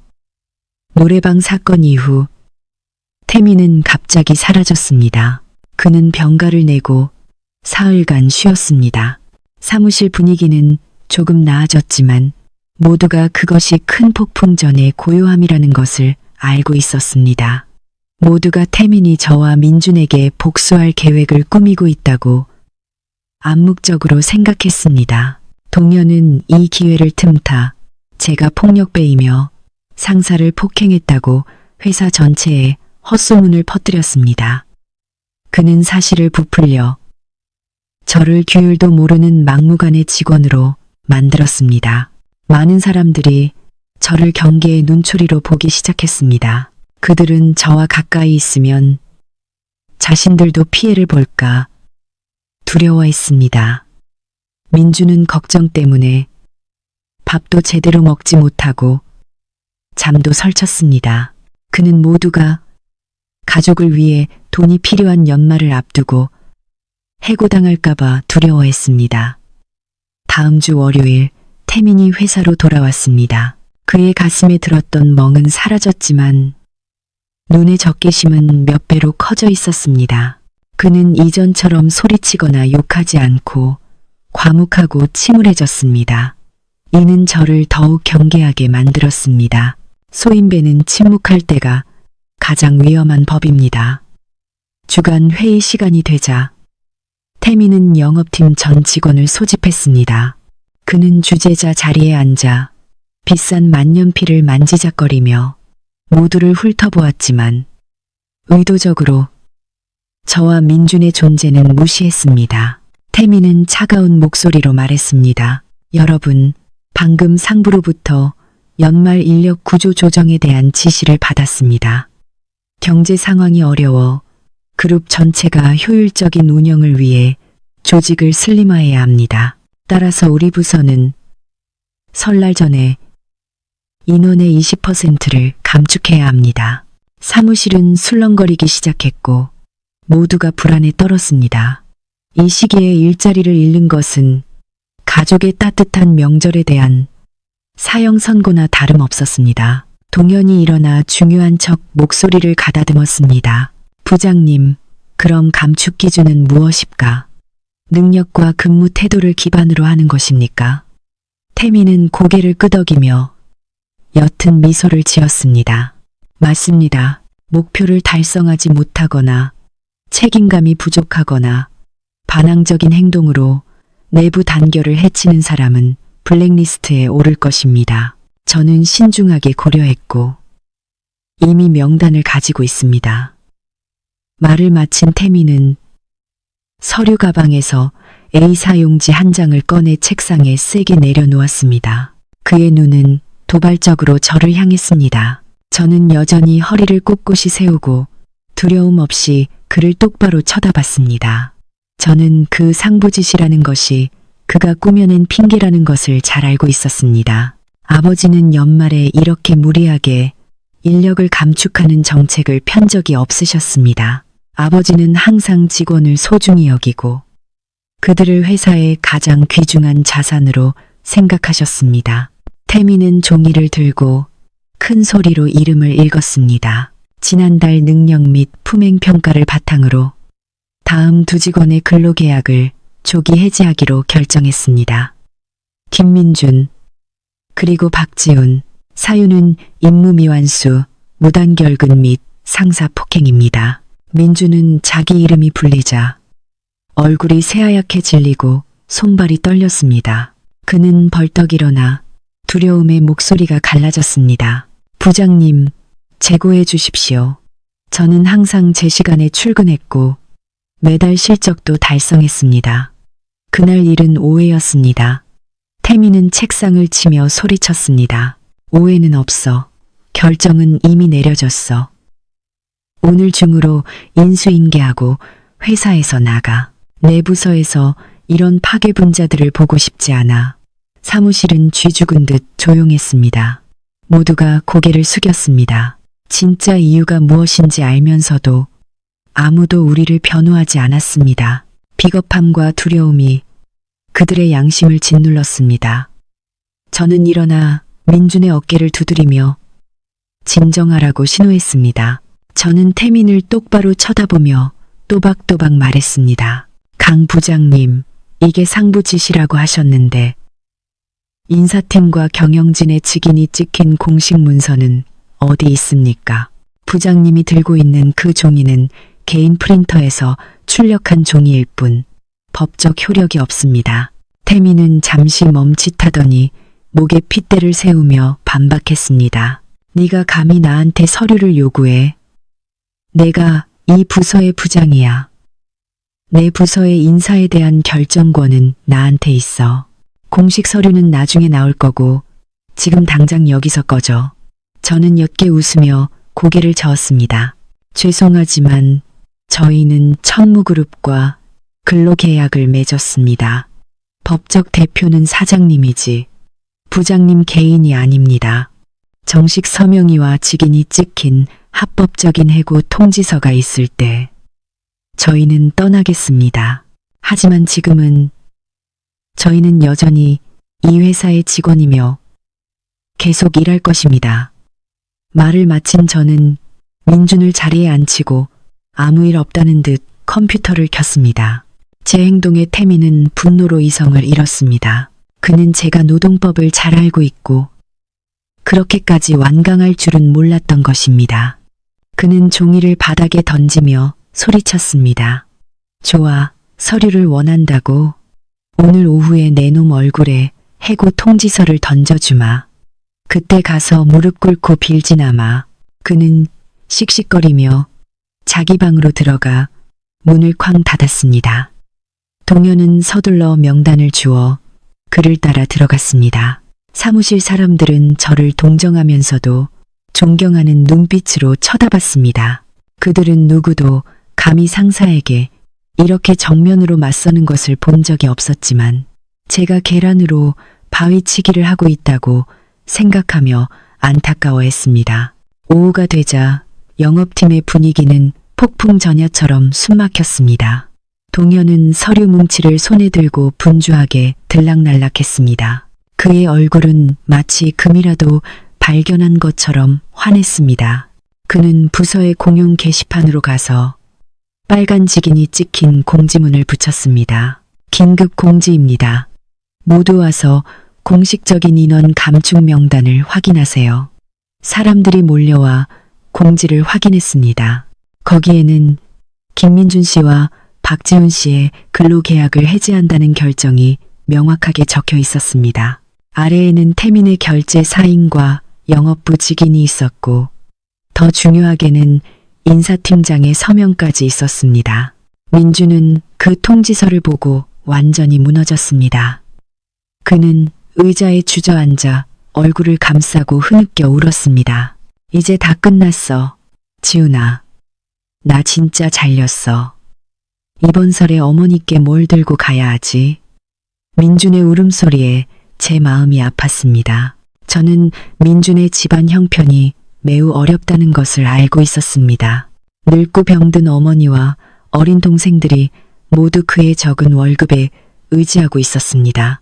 노래방 사건 이후 태민은 갑자기 사라졌습니다. 그는 병가를 내고 사흘간 쉬었습니다. 사무실 분위기는 조금 나아졌지만 모두가 그것이 큰 폭풍 전의 고요함이라는 것을 알고 있었습니다. 모두가 태민이 저와 민준에게 복수할 계획을 꾸미고 있다고 암묵적으로 생각했습니다. 동료는 이 기회를 틈타 제가 폭력배이며 상사를 폭행했다고 회사 전체에 헛소문을 퍼뜨렸습니다. 그는 사실을 부풀려 저를 규율도 모르는 막무가내 직원으로 만들었습니다. 많은 사람들이 저를 경계의 눈초리로 보기 시작했습니다. 그들은 저와 가까이 있으면 자신들도 피해를 볼까 두려워했습니다. 민주는 걱정 때문에 밥도 제대로 먹지 못하고 잠도 설쳤습니다. 그는 모두가 가족을 위해 돈이 필요한 연말을 앞두고 해고당할까봐 두려워했습니다. 다음 주 월요일 태민이 회사로 돌아왔습니다. 그의 가슴에 들었던 멍은 사라졌지만 눈의 적개심은 몇 배로 커져 있었습니다. 그는 이전처럼 소리치거나 욕하지 않고 과묵하고 침울해졌습니다. 이는 저를 더욱 경계하게 만들었습니다. 소인배는 침묵할 때가 가장 위험한 법입니다. 주간 회의 시간이 되자 태민은 영업팀 전 직원을 소집했습니다. 그는 주재자 자리에 앉아 비싼 만년필을 만지작거리며 모두를 훑어보았지만 의도적으로 저와 민준의 존재는 무시했습니다. 태민은 차가운 목소리로 말했습니다. 여러분, 방금 상부로부터 연말 인력 구조 조정에 대한 지시를 받았습니다. 경제 상황이 어려워 그룹 전체가 효율적인 운영을 위해 조직을 슬림화해야 합니다. 따라서 우리 부서는 설날 전에 인원의 20%를 감축해야 합니다. 사무실은 술렁거리기 시작했고 모두가 불안에 떨었습니다. 이 시기에 일자리를 잃는 것은 가족의 따뜻한 명절에 대한 사형 선고나 다름없었습니다. 동현이 일어나 중요한 척 목소리를 가다듬었습니다. 부장님, 그럼 감축 기준은 무엇입니까? 능력과 근무 태도를 기반으로 하는 것입니까? 태민은 고개를 끄덕이며 옅은 미소를 지었습니다. 맞습니다. 목표를 달성하지 못하거나 책임감이 부족하거나 반항적인 행동으로 내부 단결을 해치는 사람은 블랙리스트에 오를 것입니다. 저는 신중하게 고려했고 이미 명단을 가지고 있습니다. 말을 마친 태민은 서류 가방에서 A4 용지 한 장을 꺼내 책상에 세게 내려놓았습니다. 그의 눈은 도발적으로 저를 향했습니다. 저는 여전히 허리를 꼿꼿이 세우고 두려움 없이 그를 똑바로 쳐다봤습니다. 저는 그 상부지시라는 것이 그가 꾸며낸 핑계라는 것을 잘 알고 있었습니다. 아버지는 연말에 이렇게 무리하게 인력을 감축하는 정책을 편 적이 없으셨습니다. 아버지는 항상 직원을 소중히 여기고 그들을 회사의 가장 귀중한 자산으로 생각하셨습니다. 태민은 종이를 들고 큰 소리로 이름을 읽었습니다. 지난달 능력 및 품행 평가를 바탕으로 다음 두 직원의 근로계약을 조기 해지하기로 결정했습니다. 김민준, 그리고 박지훈. 사유는 임무미완수, 무단결근 및 상사 폭행입니다. 민준은 자기 이름이 불리자 얼굴이 새하얗게 질리고 손발이 떨렸습니다. 그는 벌떡 일어나 두려움에 목소리가 갈라졌습니다. 부장님, 재고해 주십시오. 저는 항상 제 시간에 출근했고 매달 실적도 달성했습니다. 그날 일은 오해였습니다. 태민은 책상을 치며 소리쳤습니다. 오해는 없어. 결정은 이미 내려졌어. 오늘 중으로 인수인계하고 회사에서 나가. 내 부서에서 이런 파괴분자들을 보고 싶지 않아. 사무실은 쥐 죽은 듯 조용했습니다. 모두가 고개를 숙였습니다. 진짜 이유가 무엇인지 알면서도 아무도 우리를 변호하지 않았습니다. 비겁함과 두려움이 그들의 양심을 짓눌렀습니다. 저는 일어나 민준의 어깨를 두드리며 진정하라고 신호했습니다. 저는 태민을 똑바로 쳐다보며 또박또박 말했습니다. 강 부장님, 이게 상부 지시라고 하셨는데 인사팀과 경영진의 직인이 찍힌 공식 문서는 어디 있습니까? 부장님이 들고 있는 그 종이는 개인 프린터에서 출력한 종이일 뿐 법적 효력이 없습니다. 태민은 잠시 멈칫하더니 목에 핏대를 세우며 반박했습니다. 네가 감히 나한테 서류를 요구해. 내가 이 부서의 부장이야. 내 부서의 인사에 대한 결정권은 나한테 있어. 공식 서류는 나중에 나올 거고 지금 당장 여기서 꺼져. 저는 옅게 웃으며 고개를 저었습니다. 죄송하지만 저희는 천무그룹과 근로계약을 맺었습니다. 법적 대표는 사장님이지 부장님 개인이 아닙니다. 정식 서명이와 직인이 찍힌 합법적인 해고 통지서가 있을 때 저희는 떠나겠습니다. 하지만 지금은 저희는 여전히 이 회사의 직원이며 계속 일할 것입니다. 말을 마친 저는 민준을 자리에 앉히고 아무 일 없다는 듯 컴퓨터를 켰습니다. 제 행동에 태민은 분노로 이성을 잃었습니다. 그는 제가 노동법을 잘 알고 있고 그렇게까지 완강할 줄은 몰랐던 것입니다. 그는 종이를 바닥에 던지며 소리쳤습니다. 좋아, 서류를 원한다고? 오늘 오후에 내 놈 얼굴에 해고 통지서를 던져주마. 그때 가서 무릎 꿇고 빌지나마. 그는 씩씩거리며 자기 방으로 들어가 문을 쾅 닫았습니다. 동현은 서둘러 명단을 주어 그를 따라 들어갔습니다. 사무실 사람들은 저를 동정하면서도 존경하는 눈빛으로 쳐다봤습니다. 그들은 누구도 감히 상사에게 이렇게 정면으로 맞서는 것을 본 적이 없었지만 제가 계란으로 바위치기를 하고 있다고 생각하며 안타까워했습니다. 오후가 되자 영업팀의 분위기는 폭풍전야처럼 숨막혔습니다. 동현은 서류 뭉치를 손에 들고 분주하게 들락날락했습니다. 그의 얼굴은 마치 금이라도 발견한 것처럼 환했습니다. 그는 부서의 공용 게시판으로 가서 빨간 직인이 찍힌 공지문을 붙였습니다. 긴급 공지입니다. 모두 와서 공식적인 인원 감축 명단을 확인하세요. 사람들이 몰려와 공지를 확인했습니다. 거기에는 김민준 씨와 박지훈 씨의 근로계약을 해지한다는 결정이 명확하게 적혀 있었습니다. 아래에는 태민의 결제 사인과 영업부 직인이 있었고 더 중요하게는 인사팀장의 서명까지 있었습니다. 민준은 그 통지서를 보고 완전히 무너졌습니다. 그는 의자에 주저앉아 얼굴을 감싸고 흐느껴 울었습니다. 이제 다 끝났어. 지훈아, 나 진짜 잘렸어. 이번 설에 어머니께 뭘 들고 가야 하지? 민준의 울음소리에 제 마음이 아팠습니다. 저는 민준의 집안 형편이 매우 어렵다는 것을 알고 있었습니다. 늙고 병든 어머니와 어린 동생들이 모두 그의 적은 월급에 의지하고 있었습니다.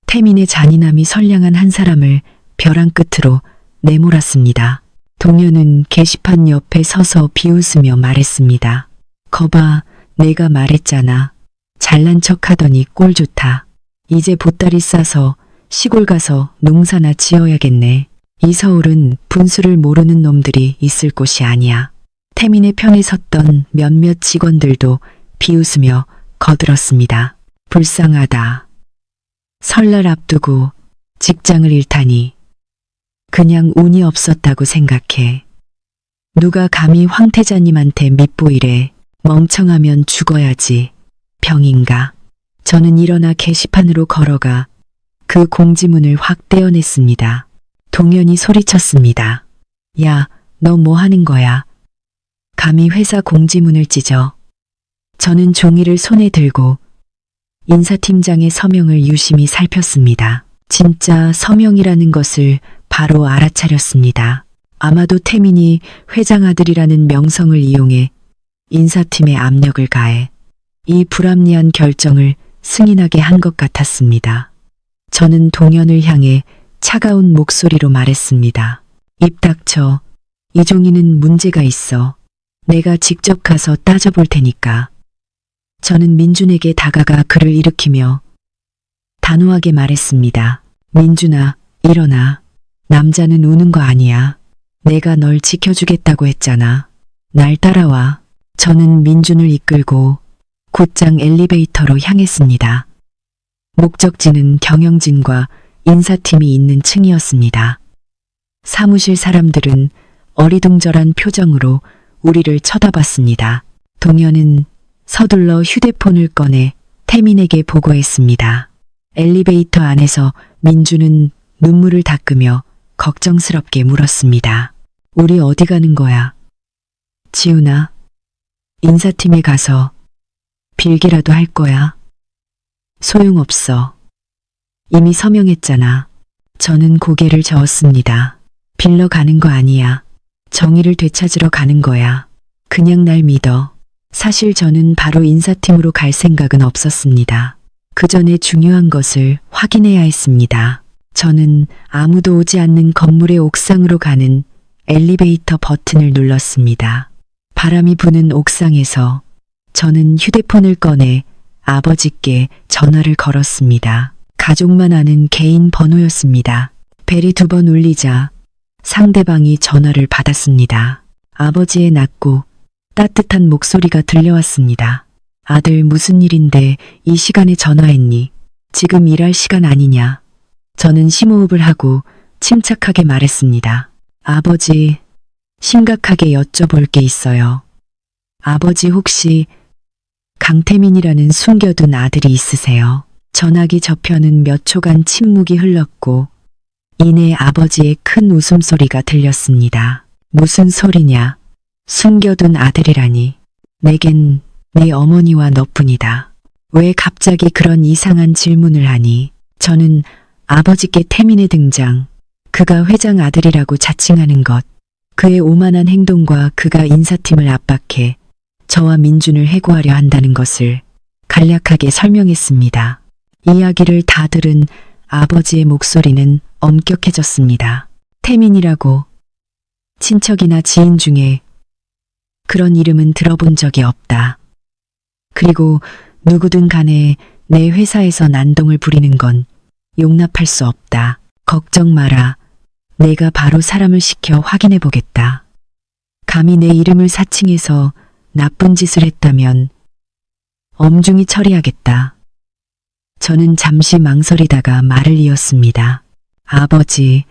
태민의 잔인함이 선량한 한 사람을 벼랑 끝으로 내몰았습니다. 동현은 게시판 옆에 서서 비웃으며 말했습니다. 거봐, 내가 말했잖아. 잘난 척하더니 꼴 좋다. 이제 보따리 싸서 시골 가서 농사나 지어야겠네. 이 서울은 분수를 모르는 놈들이 있을 곳이 아니야. 태민의 편에 섰던 몇몇 직원들도 비웃으며 거들었습니다. 불쌍하다. 설날 앞두고 직장을 잃다니. 그냥 운이 없었다고 생각해. 누가 감히 황태자님한테 밑보이래. 멍청하면 죽어야지. 병인가. 저는 일어나 게시판으로 걸어가 그 공지문을 확 떼어냈습니다. 동현이 소리쳤습니다. 야, 너 뭐 하는 거야? 감히 회사 공지문을 찢어. 저는 종이를 손에 들고 인사팀장의 서명을 유심히 살폈습니다. 진짜 서명이라는 것을 바로 알아차렸습니다. 아마도 태민이 회장 아들이라는 명성을 이용해 인사팀에 압력을 가해 이 불합리한 결정을 승인하게 한 것 같았습니다. 저는 동현을 향해 차가운 목소리로 말했습니다. 입 닥쳐. 이 종이는 문제가 있어. 내가 직접 가서 따져볼 테니까. 저는 민준에게 다가가 그를 일으키며 단호하게 말했습니다. 민준아, 일어나. 남자는 우는 거 아니야. 내가 널 지켜주겠다고 했잖아. 날 따라와. 저는 민준을 이끌고 곧장 엘리베이터로 향했습니다. 목적지는 경영진과 인사팀이 있는 층이었습니다. 사무실 사람들은 어리둥절한 표정으로 우리를 쳐다봤습니다. 동현은 서둘러 휴대폰을 꺼내 태민에게 보고했습니다. 엘리베이터 안에서 민준은 눈물을 닦으며 걱정스럽게 물었습니다. 우리 어디 가는 거야? 지훈아, 인사팀에 가서 빌기라도 할 거야. 소용없어. 이미 서명했잖아. 저는 고개를 저었습니다. 빌러 가는 거 아니야. 정의를 되찾으러 가는 거야. 그냥 날 믿어. 사실 저는 바로 인사팀으로 갈 생각은 없었습니다. 그 전에 중요한 것을 확인해야 했습니다. 저는 아무도 오지 않는 건물의 옥상으로 가는 엘리베이터 버튼을 눌렀습니다. 바람이 부는 옥상에서 저는 휴대폰을 꺼내 아버지께 전화를 걸었습니다. 가족만 아는 개인 번호였습니다. 벨이 2번 울리자 상대방이 전화를 받았습니다. 아버지의 낮고 따뜻한 목소리가 들려왔습니다. 아들, 무슨 일인데 이 시간에 전화했니? 지금 일할 시간 아니냐? 저는 심호흡을 하고 침착하게 말했습니다. 아버지, 심각하게 여쭤볼 게 있어요. 아버지, 혹시 강태민이라는 숨겨둔 아들이 있으세요? 전화기 저편은 몇 초간 침묵이 흘렀고 이내 아버지의 큰 웃음소리가 들렸습니다. 무슨 소리냐? 숨겨둔 아들이라니. 내겐 내 어머니와 너뿐이다. 왜 갑자기 그런 이상한 질문을 하니? 저는 아버지께 태민의 등장, 그가 회장 아들이라고 자칭하는 것, 그의 오만한 행동과 그가 인사팀을 압박해 저와 민준을 해고하려 한다는 것을 간략하게 설명했습니다. 이야기를 다 들은 아버지의 목소리는 엄격해졌습니다. 태민이라고 친척이나 지인 중에 그런 이름은 들어본 적이 없다. 그리고 누구든 간에 내 회사에서 난동을 부리는 건 용납할 수 없다. 걱정 마라. 내가 바로 사람을 시켜 확인해 보겠다. 감히 내 이름을 사칭해서 나쁜 짓을 했다면 엄중히 처리하겠다. 저는 잠시 망설이다가 말을 이었습니다. 아버지,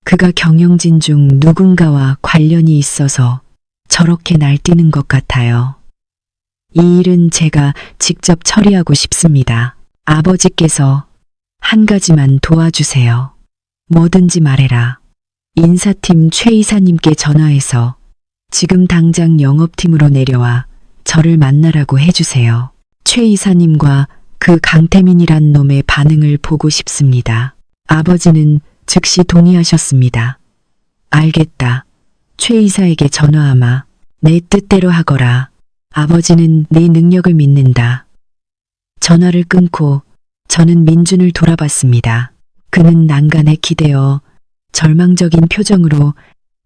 그가 경영진 중 누군가와 관련이 있어서 저렇게 날뛰는 것 같아요. 이 일은 제가 직접 처리하고 싶습니다. 아버지께서 한 가지만 도와주세요. 뭐든지 말해라. 인사팀 최 이사님께 전화해서 지금 당장 영업팀으로 내려와 저를 만나라고 해주세요. 최 이사님과 그 강태민이란 놈의 반응을 보고 싶습니다. 아버지는 즉시 동의하셨습니다. 알겠다. 최 이사에게 전화하마. 내 뜻대로 하거라. 아버지는 네 능력을 믿는다. 전화를 끊고 저는 민준을 돌아봤습니다. 그는 난간에 기대어 절망적인 표정으로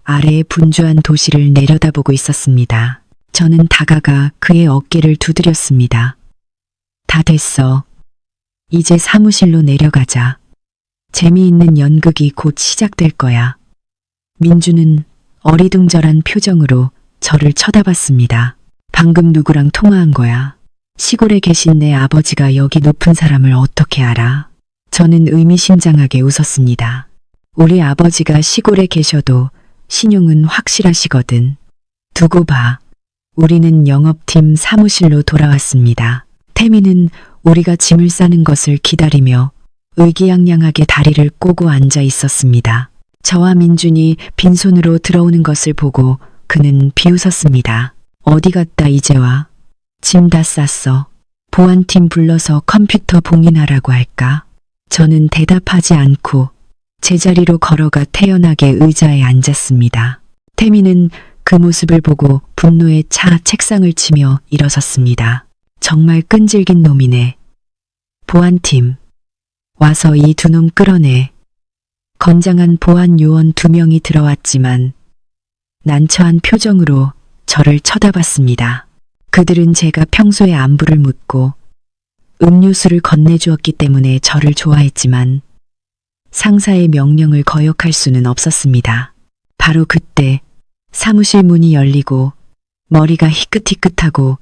아래의 분주한 도시를 내려다보고 있었습니다. 저는 다가가 그의 어깨를 두드렸습니다. 다 됐어. 이제 사무실로 내려가자. 재미있는 연극이 곧 시작될 거야. 민준은 어리둥절한 표정으로 저를 쳐다봤습니다. 방금 누구랑 통화한 거야? 시골에 계신 내 아버지가 여기 높은 사람을 어떻게 알아? 저는 의미심장하게 웃었습니다. 우리 아버지가 시골에 계셔도 신용은 확실하시거든. 두고 봐. 우리는 영업팀 사무실로 돌아왔습니다. 태민은 우리가 짐을 싸는 것을 기다리며 의기양양하게 다리를 꼬고 앉아 있었습니다. 저와 민준이 빈손으로 들어오는 것을 보고 그는 비웃었습니다. 어디 갔다 이제 와? 짐 다 쌌어. 보안팀 불러서 컴퓨터 봉인하라고 할까? 저는 대답하지 않고 제자리로 걸어가 태연하게 의자에 앉았습니다. 태민은 그 모습을 보고 분노에 차 책상을 치며 일어섰습니다. 정말 끈질긴 놈이네. 보안팀. 와서 이 두 놈 끌어내. 건장한 보안 요원 2명이 들어왔지만 난처한 표정으로 저를 쳐다봤습니다. 그들은 제가 평소에 안부를 묻고 음료수를 건네주었기 때문에 저를 좋아했지만 상사의 명령을 거역할 수는 없었습니다. 바로 그때 사무실 문이 열리고 머리가 희끗희끗하고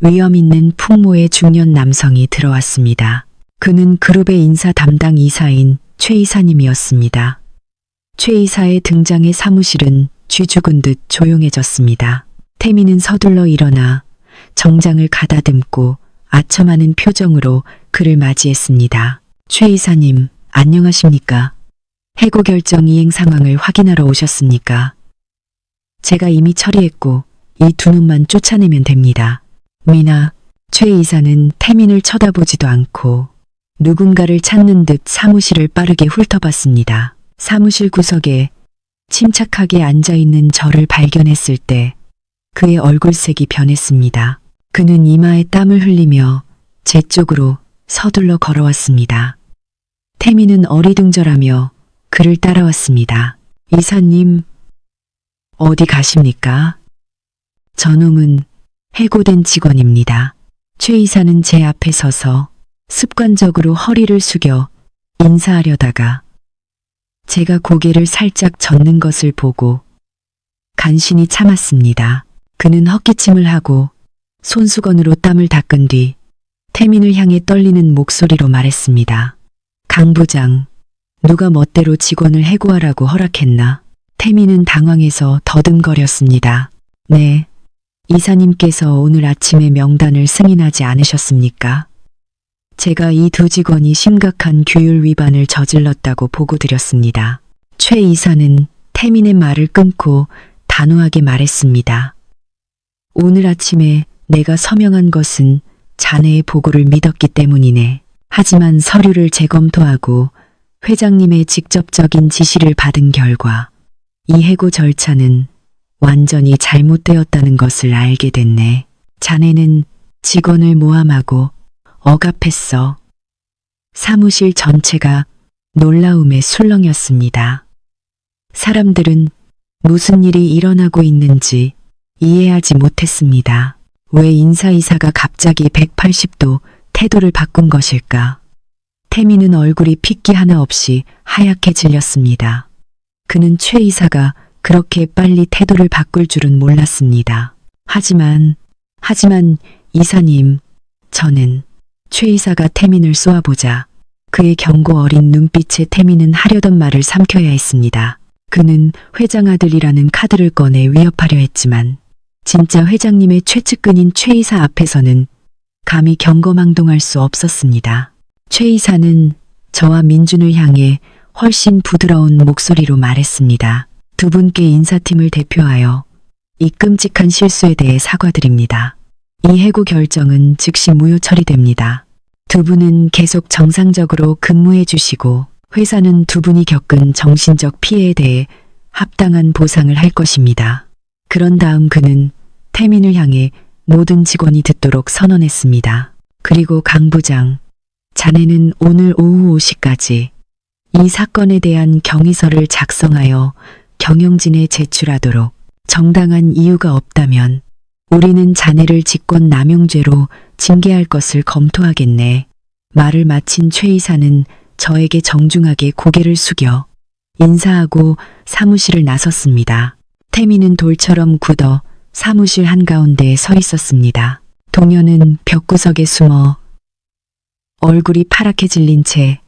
위험 있는 풍모의 중년 남성이 들어왔습니다. 그는 그룹의 인사 담당 이사인 최 이사님이었습니다. 최 이사의 등장에 사무실은 쥐 죽은 듯 조용해졌습니다. 태민은 서둘러 일어나 정장을 가다듬고 아첨하는 표정으로 그를 맞이했습니다. 최 이사님, 안녕하십니까? 해고 결정 이행 상황을 확인하러 오셨습니까? 제가 이미 처리했고 이 두 놈만 쫓아내면 됩니다. 미나, 최 이사는 태민을 쳐다보지도 않고 누군가를 찾는 듯 사무실을 빠르게 훑어봤습니다. 사무실 구석에 침착하게 앉아있는 저를 발견했을 때 그의 얼굴색이 변했습니다. 그는 이마에 땀을 흘리며 제 쪽으로 서둘러 걸어왔습니다. 태민은 어리둥절하며 그를 따라왔습니다. 이사님, 어디 가십니까? 저놈은 해고된 직원입니다. 최 이사는 제 앞에 서서 습관적으로 허리를 숙여 인사하려다가 제가 고개를 살짝 젓는 것을 보고 간신히 참았습니다. 그는 헛기침을 하고 손수건으로 땀을 닦은 뒤 태민을 향해 떨리는 목소리로 말했습니다. 강 부장, 누가 멋대로 직원을 해고하라고 허락했나? 태민은 당황해서 더듬거렸습니다. 네, 이사님께서 오늘 아침에 명단을 승인하지 않으셨습니까? 제가 이 두 직원이 심각한 규율 위반을 저질렀다고 보고드렸습니다. 최 이사는 태민의 말을 끊고 단호하게 말했습니다. 오늘 아침에 내가 서명한 것은 자네의 보고를 믿었기 때문이네. 하지만 서류를 재검토하고 회장님의 직접적인 지시를 받은 결과 이 해고 절차는 완전히 잘못되었다는 것을 알게 됐네. 자네는 직원을 모함하고 억압했어. 사무실 전체가 놀라움에 술렁였습니다. 사람들은 무슨 일이 일어나고 있는지 이해하지 못했습니다. 왜 인사이사가 갑자기 180도 태도를 바꾼 것일까? 태민은 얼굴이 핏기 하나 없이 하얗게 질렸습니다. 그는 최 이사가 그렇게 빨리 태도를 바꿀 줄은 몰랐습니다. 하지만 이사님, 저는 최 이사가 태민을 쏘아보자 그의 경고 어린 눈빛에 태민은 하려던 말을 삼켜야 했습니다. 그는 회장 아들이라는 카드를 꺼내 위협하려 했지만 진짜 회장님의 최측근인 최 이사 앞에서는 감히 경거망동할 수 없었습니다. 최 이사는 저와 민준을 향해 훨씬 부드러운 목소리로 말했습니다. 두 분께 인사팀을 대표하여 이 끔찍한 실수에 대해 사과드립니다. 이 해고 결정은 즉시 무효 처리됩니다. 두 분은 계속 정상적으로 근무해 주시고 회사는 두 분이 겪은 정신적 피해에 대해 합당한 보상을 할 것입니다. 그런 다음 그는 태민을 향해 모든 직원이 듣도록 선언했습니다. 그리고 강 부장, 자네는 오늘 오후 5시까지 이 사건에 대한 경위서를 작성하여 경영진에 제출하도록 정당한 이유가 없다면 우리는 자네를 직권남용죄로 징계할 것을 검토하겠네. 말을 마친 최 이사는 저에게 정중하게 고개를 숙여 인사하고 사무실을 나섰습니다. 태민은 돌처럼 굳어 사무실 한가운데에 서 있었습니다. 동현은 벽구석에 숨어 얼굴이 파랗게 질린 채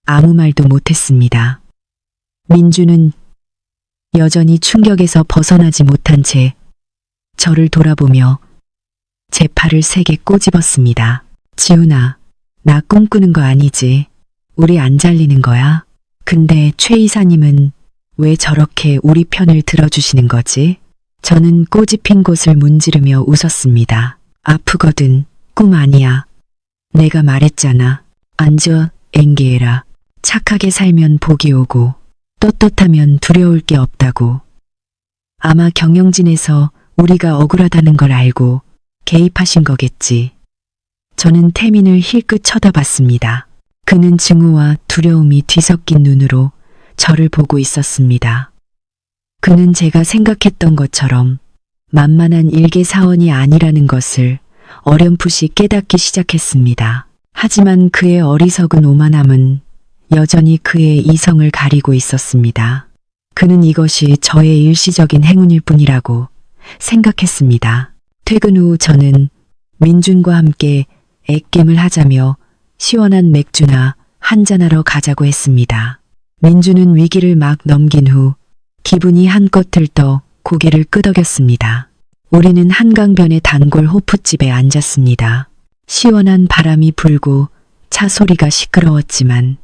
아무 말도 못했습니다. 민주는 여전히 충격에서 벗어나지 못한 채 저를 돌아보며 제 팔을 세게 꼬집었습니다. 지훈아, 나 꿈꾸는 거 아니지? 우리 안 잘리는 거야? 근데 최 이사님은 왜 저렇게 우리 편을 들어주시는 거지? 저는 꼬집힌 곳을 문지르며 웃었습니다. 아프거든. 꿈 아니야. 내가 말했잖아. 앉아, 앵기해라. 착하게 살면 복이 오고 떳떳하면 두려울 게 없다고. 아마 경영진에서 우리가 억울하다는 걸 알고 개입하신 거겠지. 저는 태민을 힐끗 쳐다봤습니다. 그는 증오와 두려움이 뒤섞인 눈으로 저를 보고 있었습니다. 그는 제가 생각했던 것처럼 만만한 일개 사원이 아니라는 것을 어렴풋이 깨닫기 시작했습니다. 하지만 그의 어리석은 오만함은 여전히 그의 이성을 가리고 있었습니다. 그는 이것이 저의 일시적인 행운일 뿐이라고 생각했습니다. 퇴근 후 저는 민준과 함께 액겜을 하자며 시원한 맥주나 한잔하러 가자고 했습니다. 민준은 위기를 막 넘긴 후 기분이 한껏 들떠 고개를 끄덕였습니다. 우리는 한강변의 단골 호프집에 앉았습니다. 시원한 바람이 불고 차 소리가 시끄러웠지만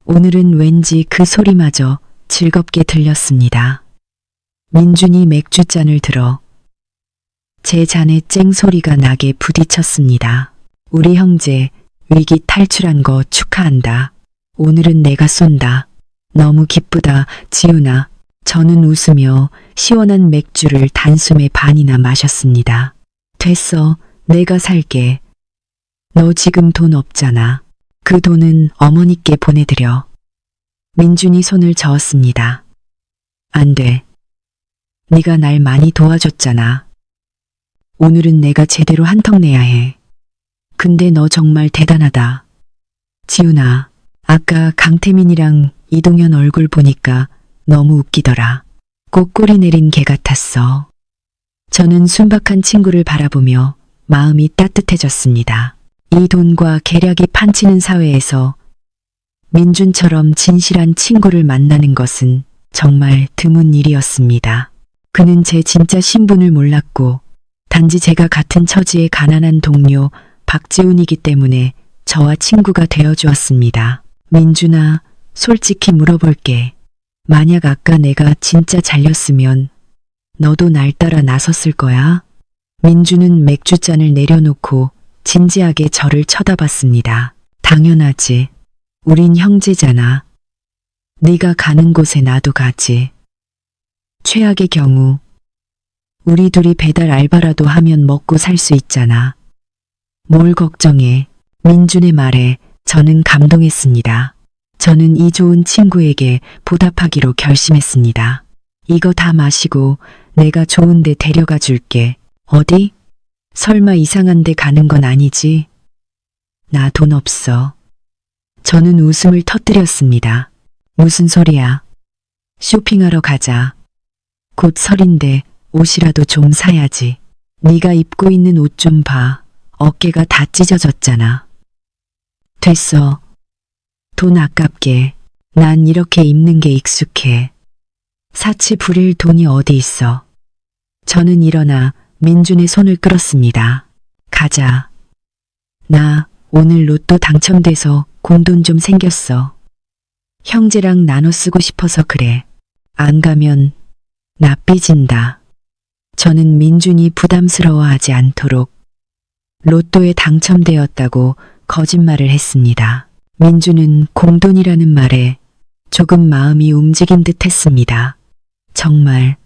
오늘은 왠지 그 소리마저 즐겁게 들렸습니다. 민준이 맥주잔을 들어 제 잔에 쨍 소리가 나게 부딪혔습니다. 우리 형제 위기 탈출한 거 축하한다. 오늘은 내가 쏜다. 너무 기쁘다, 지훈아. 저는 웃으며 시원한 맥주를 단숨에 반이나 마셨습니다. 됐어. 내가 살게. 너 지금 돈 없잖아. 그 돈은 어머니께 보내드려. 민준이 손을 저었습니다. 안 돼. 네가 날 많이 도와줬잖아. 오늘은 내가 제대로 한턱 내야 해. 근데 너 정말 대단하다. 지훈아, 아까 강태민이랑 이동현 얼굴 보니까 너무 웃기더라. 꼭 꼬리 내린 개 같았어. 저는 순박한 친구를 바라보며 마음이 따뜻해졌습니다. 이 돈과 계략이 판치는 사회에서 민준처럼 진실한 친구를 만나는 것은 정말 드문 일이었습니다. 그는 제 진짜 신분을 몰랐고 단지 제가 같은 처지의 가난한 동료 박지훈이기 때문에 저와 친구가 되어주었습니다. 민준아, 솔직히 물어볼게. 만약 아까 내가 진짜 잘렸으면 너도 날 따라 나섰을 거야? 민준은 맥주잔을 내려놓고 진지하게 저를 쳐다봤습니다. 당연하지. 우린 형제잖아. 네가 가는 곳에 나도 가지. 최악의 경우 우리 둘이 배달 알바라도 하면 먹고 살 수 있잖아. 뭘 걱정해. 민준의 말에 저는 감동했습니다. 저는 이 좋은 친구에게 보답하기로 결심했습니다. 이거 다 마시고 내가 좋은 데 데려가 줄게. 어디? 설마 이상한 데 가는 건 아니지? 나 돈 없어. 저는 웃음을 터뜨렸습니다. 무슨 소리야? 쇼핑하러 가자. 곧 설인데 옷이라도 좀 사야지. 네가 입고 있는 옷 좀 봐. 어깨가 다 찢어졌잖아. 됐어. 돈 아깝게. 난 이렇게 입는 게 익숙해. 사치 부릴 돈이 어디 있어. 저는 일어나 민준의 손을 끌었습니다. 가자. 나 오늘 로또 당첨돼서 공돈 좀 생겼어. 형제랑 나눠 쓰고 싶어서 그래. 안 가면 나 삐진다. 저는 민준이 부담스러워하지 않도록 로또에 당첨되었다고 거짓말을 했습니다. 민준은 공돈이라는 말에 조금 마음이 움직인 듯 했습니다. 정말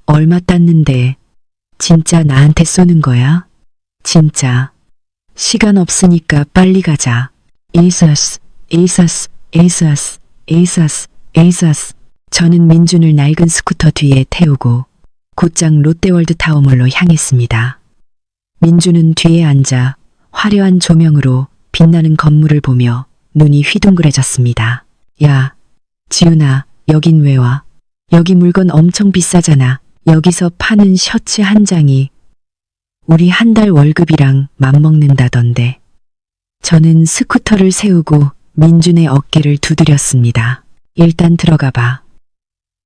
얼마 땄는데 진짜 나한테 쏘는 거야? 진짜. 시간 없으니까 빨리 가자. 에이서스, 에이서스, 에이서스, 에이서스, 에이서스. 저는 민준을 낡은 스쿠터 뒤에 태우고 곧장 롯데월드타워몰로 향했습니다. 민준은 뒤에 앉아 화려한 조명으로 빛나는 건물을 보며 눈이 휘둥그레졌습니다. 야, 지훈아, 여긴 왜 와? 여기 물건 엄청 비싸잖아. 여기서 파는 셔츠 한 장이 우리 한 달 월급이랑 맞먹는다던데. 저는 스쿠터를 세우고 민준의 어깨를 두드렸습니다. 일단 들어가 봐.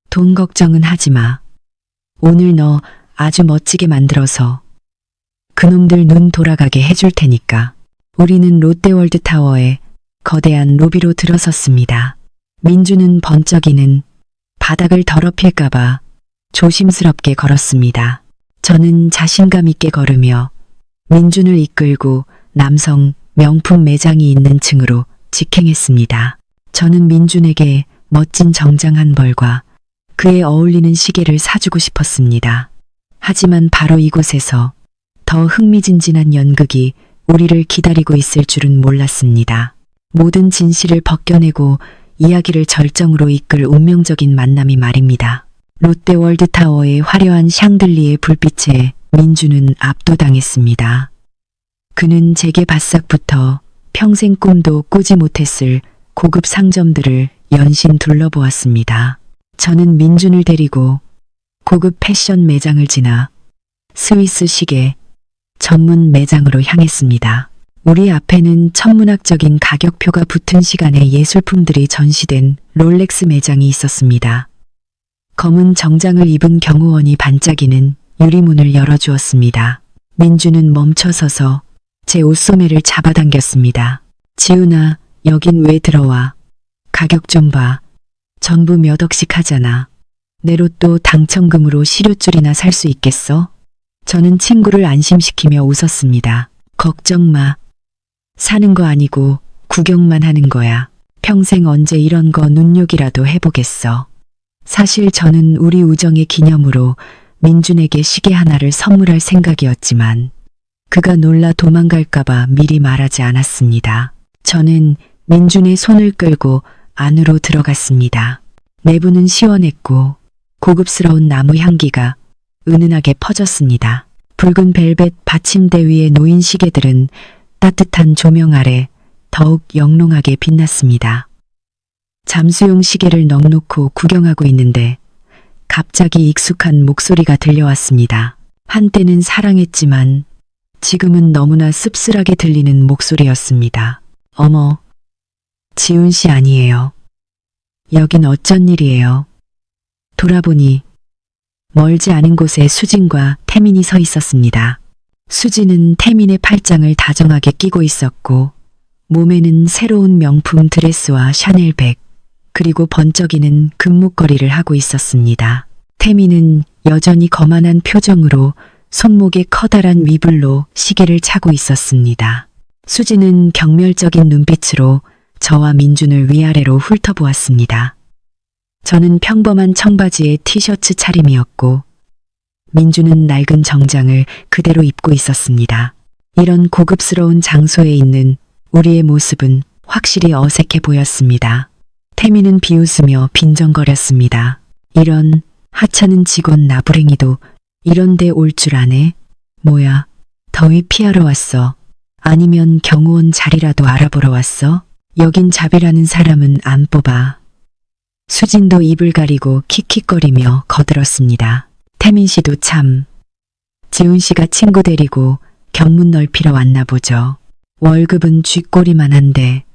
돈 걱정은 하지 마. 오늘 너 아주 멋지게 만들어서 그놈들 눈 돌아가게 해줄 테니까. 우리는 롯데월드타워에 거대한 로비로 들어섰습니다. 민준은 번쩍이는 바닥을 더럽힐까봐 조심스럽게 걸었습니다. 저는 자신감 있게 걸으며 민준을 이끌고 남성 명품 매장이 있는 층으로 직행했습니다. 저는 민준에게 멋진 정장 한 벌과 그에 어울리는 시계를 사주고 싶었습니다. 하지만 바로 이곳에서 더 흥미진진한 연극이 우리를 기다리고 있을 줄은 몰랐습니다. 모든 진실을 벗겨내고 이야기를 절정으로 이끌 운명적인 만남이 말입니다. 롯데월드타워의 화려한 샹들리에 불빛에 민준은 압도당했습니다. 그는 제게 바싹부터 평생 꿈도 꾸지 못했을 고급 상점들을 연신 둘러보았습니다. 저는 민준을 데리고 고급 패션 매장을 지나 스위스 시계 전문 매장으로 향했습니다. 우리 앞에는 천문학적인 가격표가 붙은 시간에 예술품들이 전시된 롤렉스 매장이 있었습니다. 검은 정장을 입은 경호원이 반짝이는 유리문을 열어주었습니다. 민준은 멈춰서서 제 옷소매를 잡아당겼습니다. 지훈아, 여긴 왜 들어와? 가격 좀 봐. 전부 몇 억씩 하잖아. 내 로또 당첨금으로 시료줄이나 살 수 있겠어? 저는 친구를 안심시키며 웃었습니다. 걱정 마. 사는 거 아니고 구경만 하는 거야. 평생 언제 이런 거 눈요기라도 해보겠어. 사실 저는 우리 우정의 기념으로 민준에게 시계 하나를 선물할 생각이었지만 그가 놀라 도망갈까봐 미리 말하지 않았습니다. 저는 민준의 손을 끌고 안으로 들어갔습니다. 내부는 시원했고 고급스러운 나무 향기가 은은하게 퍼졌습니다. 붉은 벨벳 받침대 위에 놓인 시계들은 따뜻한 조명 아래 더욱 영롱하게 빛났습니다. 잠수용 시계를 넉놓고 구경하고 있는데 갑자기 익숙한 목소리가 들려왔습니다. 한때는 사랑했지만 지금은 너무나 씁쓸하게 들리는 목소리였습니다. 어머, 지훈 씨 아니에요. 여긴 어쩐 일이에요? 돌아보니 멀지 않은 곳에 수진과 태민이 서 있었습니다. 수진은 태민의 팔짱을 다정하게 끼고 있었고 몸에는 새로운 명품 드레스와 샤넬 백, 그리고 번쩍이는 금목걸이를 하고 있었습니다. 태민은 여전히 거만한 표정으로 손목에 커다란 위불로 시계를 차고 있었습니다. 수진은 경멸적인 눈빛으로 저와 민준을 위아래로 훑어보았습니다. 저는 평범한 청바지에 티셔츠 차림이었고 민준은 낡은 정장을 그대로 입고 있었습니다. 이런 고급스러운 장소에 있는 우리의 모습은 확실히 어색해 보였습니다. 태민은 비웃으며 빈정거렸습니다. 이런 하찮은 직원 나부랭이도 이런 데 올 줄 아네? 뭐야, 더위 피하러 왔어? 아니면 경호원 자리라도 알아보러 왔어? 여긴 자비라는 사람은 안 뽑아. 수진도 입을 가리고 킥킥거리며 거들었습니다. 태민 씨도 참. 지훈 씨가 친구 데리고 견문 넓히러 왔나 보죠. 월급은 쥐꼬리만 한데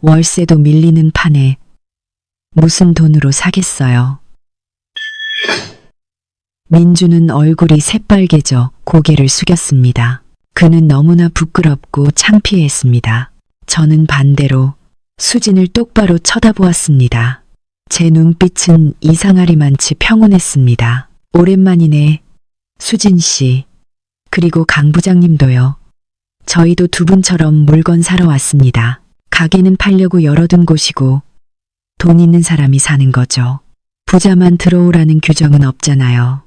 월세도 밀리는 판에 무슨 돈으로 사겠어요. 민주는 얼굴이 새빨개져 고개를 숙였습니다. 그는 너무나 부끄럽고 창피했습니다. 저는 반대로 수진을 똑바로 쳐다보았습니다. 제 눈빛은 이상하리만치 평온했습니다. 오랜만이네, 수진 씨. 그리고 강 부장님도요. 저희도 두 분처럼 물건 사러 왔습니다. 가게는 팔려고 열어둔 곳이고 돈 있는 사람이 사는 거죠. 부자만 들어오라는 규정은 없잖아요.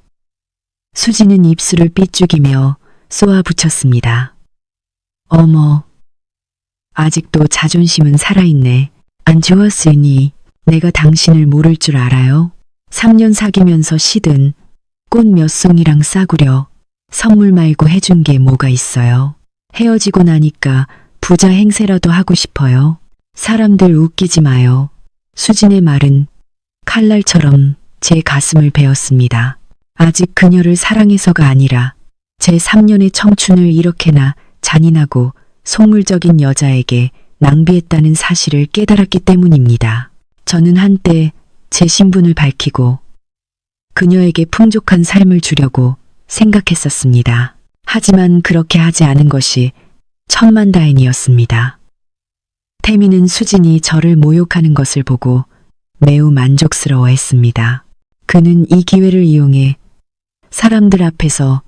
수진은 입술을 삐죽이며 쏘아붙였습니다. 어머, 아직도 자존심은 살아있네. 안 좋았으니 내가 당신을 모를 줄 알아요? 3년 사귀면서 시든 꽃 몇 송이랑 싸구려 선물 말고 해준 게 뭐가 있어요? 헤어지고 나니까 부자 행세라도 하고 싶어요. 사람들 웃기지 마요. 수진의 말은 칼날처럼 제 가슴을 베었습니다. 아직 그녀를 사랑해서가 아니라 제 3년의 청춘을 이렇게나 잔인하고 속물적인 여자에게 낭비했다는 사실을 깨달았기 때문입니다. 저는 한때 제 신분을 밝히고 그녀에게 풍족한 삶을 주려고 생각했었습니다. 하지만 그렇게 하지 않은 것이 천만다행이었습니다. 태민은 수진이 저를 모욕하는 것을 보고 매우 만족스러워했습니다. 그는 이 기회를 이용해 사람들 앞에서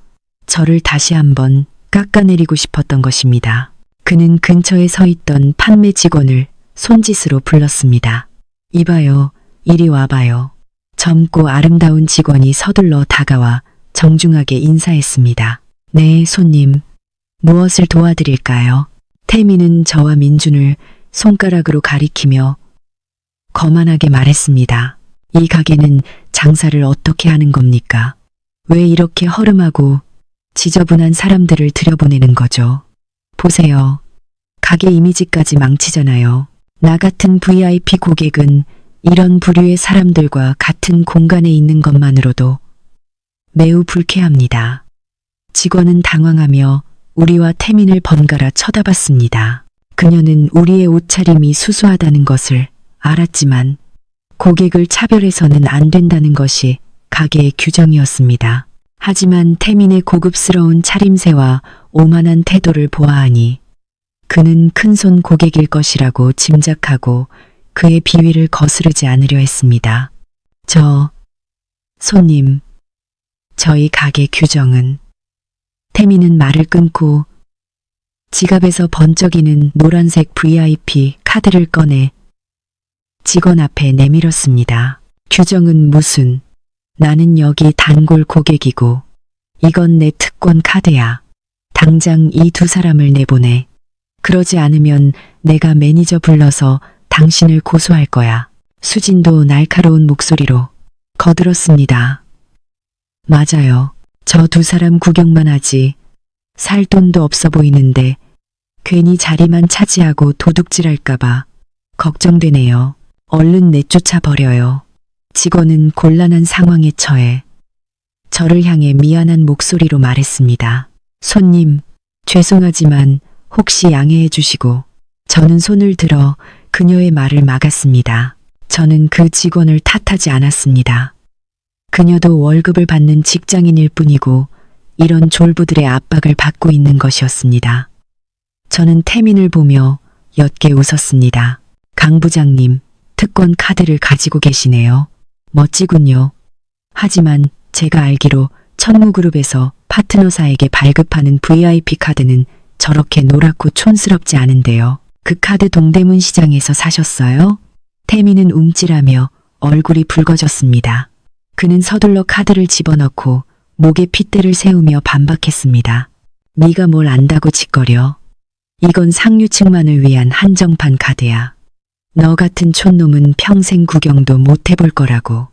저를 다시 한번 깎아내리고 싶었던 것입니다. 그는 근처에 서 있던 판매 직원을 손짓으로 불렀습니다. 이봐요, 이리 와봐요. 젊고 아름다운 직원이 서둘러 다가와 정중하게 인사했습니다. 네, 손님. 무엇을 도와드릴까요? 태민은 저와 민준을 손가락으로 가리키며 거만하게 말했습니다. 이 가게는 장사를 어떻게 하는 겁니까? 왜 이렇게 허름하고 지저분한 사람들을 들여보내는 거죠? 보세요. 가게 이미지까지 망치잖아요. 나 같은 VIP 고객은 이런 부류의 사람들과 같은 공간에 있는 것만으로도 매우 불쾌합니다. 직원은 당황하며 우리와 태민을 번갈아 쳐다봤습니다. 그녀는 우리의 옷차림이 수수하다는 것을 알았지만 고객을 차별해서는 안 된다는 것이 가게의 규정이었습니다. 하지만 태민의 고급스러운 차림새와 오만한 태도를 보아하니 그는 큰손 고객일 것이라고 짐작하고 그의 비위를 거스르지 않으려 했습니다. 손님, 저희 가게 규정은. 태민은 말을 끊고 지갑에서 번쩍이는 노란색 VIP 카드를 꺼내 직원 앞에 내밀었습니다. 규정은 무슨. 나는 여기 단골 고객이고 이건 내 특권 카드야. 당장 이 두 사람을 내보내. 그러지 않으면 내가 매니저 불러서 당신을 고소할 거야. 수진도 날카로운 목소리로 거들었습니다. 맞아요. 저 두 사람 구경만 하지. 살 돈도 없어 보이는데 괜히 자리만 차지하고 도둑질할까봐 걱정되네요. 얼른 내쫓아 버려요. 직원은 곤란한 상황에 처해 저를 향해 미안한 목소리로 말했습니다. 손님, 죄송하지만 혹시 양해해 주시고. 저는 손을 들어 그녀의 말을 막았습니다. 저는 그 직원을 탓하지 않았습니다. 그녀도 월급을 받는 직장인일 뿐이고 이런 졸부들의 압박을 받고 있는 것이었습니다. 저는 태민을 보며 옅게 웃었습니다. 강 부장님, 특권 카드를 가지고 계시네요. 멋지군요. 하지만 제가 알기로 천무그룹에서 파트너사에게 발급하는 VIP 카드는 저렇게 노랗고 촌스럽지 않은데요. 그 카드 동대문 시장에서 사셨어요? 태민은 움찔하며 얼굴이 붉어졌습니다. 그는 서둘러 카드를 집어넣고 목에 핏대를 세우며 반박했습니다. 네가 뭘 안다고 짓거려. 이건 상류층만을 위한 한정판 카드야. 너 같은 촌놈은 평생 구경도 못 해볼 거라고.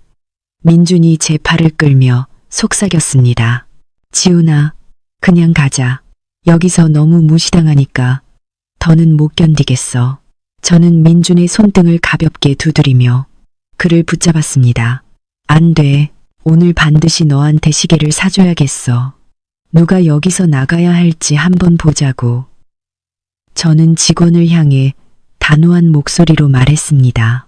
민준이 제 팔을 끌며 속삭였습니다. 지훈아, 그냥 가자. 여기서 너무 무시당하니까 더는 못 견디겠어. 저는 민준의 손등을 가볍게 두드리며 그를 붙잡았습니다. 안 돼. 오늘 반드시 너한테 시계를 사줘야겠어. 누가 여기서 나가야 할지 한번 보자고. 저는 직원을 향해 단호한 목소리로 말했습니다.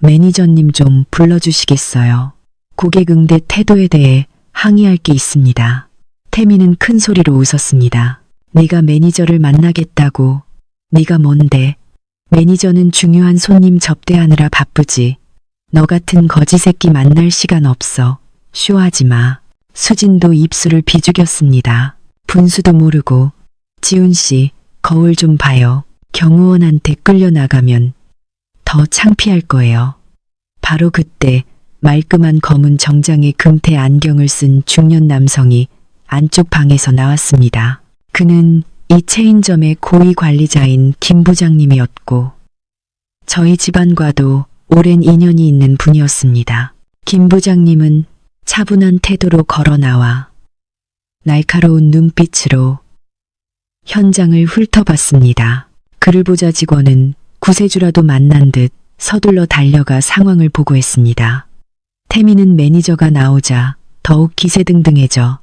매니저님 좀 불러주시겠어요? 고객 응대 태도에 대해 항의할 게 있습니다. 태민은 큰 소리로 웃었습니다. 네가 매니저를 만나겠다고. 네가 뭔데? 매니저는 중요한 손님 접대하느라 바쁘지. 너 같은 거지 새끼 만날 시간 없어. 쇼하지 마. 수진도 입술을 비죽였습니다. 분수도 모르고. 지훈 씨, 거울 좀 봐요. 경호원한테 끌려나가면 더 창피할 거예요. 바로 그때 말끔한 검은 정장에 금태 안경을 쓴 중년 남성이 안쪽 방에서 나왔습니다. 그는 이 체인점의 고위 관리자인 김 부장님이었고 저희 집안과도 오랜 인연이 있는 분이었습니다. 김 부장님은 차분한 태도로 걸어 나와 날카로운 눈빛으로 현장을 훑어봤습니다. 그를 보자 직원은 구세주라도 만난 듯 서둘러 달려가 상황을 보고했습니다. 태민은 매니저가 나오자 더욱 기세등등해져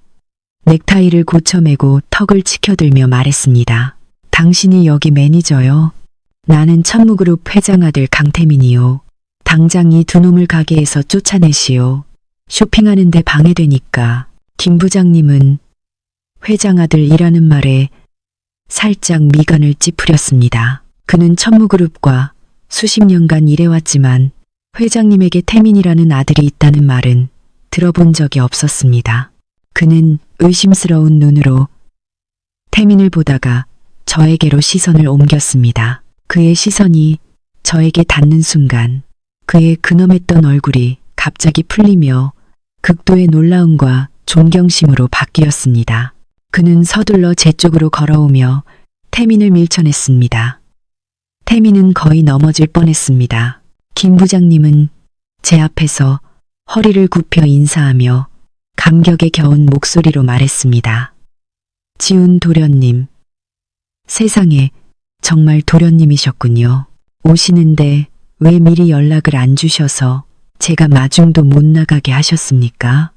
넥타이를 고쳐매고 턱을 치켜들며 말했습니다. 당신이 여기 매니저요? 나는 천무그룹 회장 아들 강태민이요. 당장 이 두 놈을 가게에서 쫓아내시오. 쇼핑하는데 방해되니까. 김 부장님은 회장 아들이라는 말에 살짝 미간을 찌푸렸습니다. 그는 천무그룹과 수십 년간 일해왔지만 회장님에게 태민이라는 아들이 있다는 말은 들어본 적이 없었습니다. 그는 의심스러운 눈으로 태민을 보다가 저에게로 시선을 옮겼습니다. 그의 시선이 저에게 닿는 순간 그의 근엄했던 얼굴이 갑자기 풀리며 극도의 놀라움과 존경심으로 바뀌었습니다. 그는 서둘러 제 쪽으로 걸어오며 태민을 밀쳐냈습니다. 태민은 거의 넘어질 뻔했습니다. 김 부장님은 제 앞에서 허리를 굽혀 인사하며 감격에 겨운 목소리로 말했습니다. 지훈 도련님. 세상에 정말 도련님이셨군요. 오시는데 왜 미리 연락을 안 주셔서 제가 마중도 못 나가게 하셨습니까?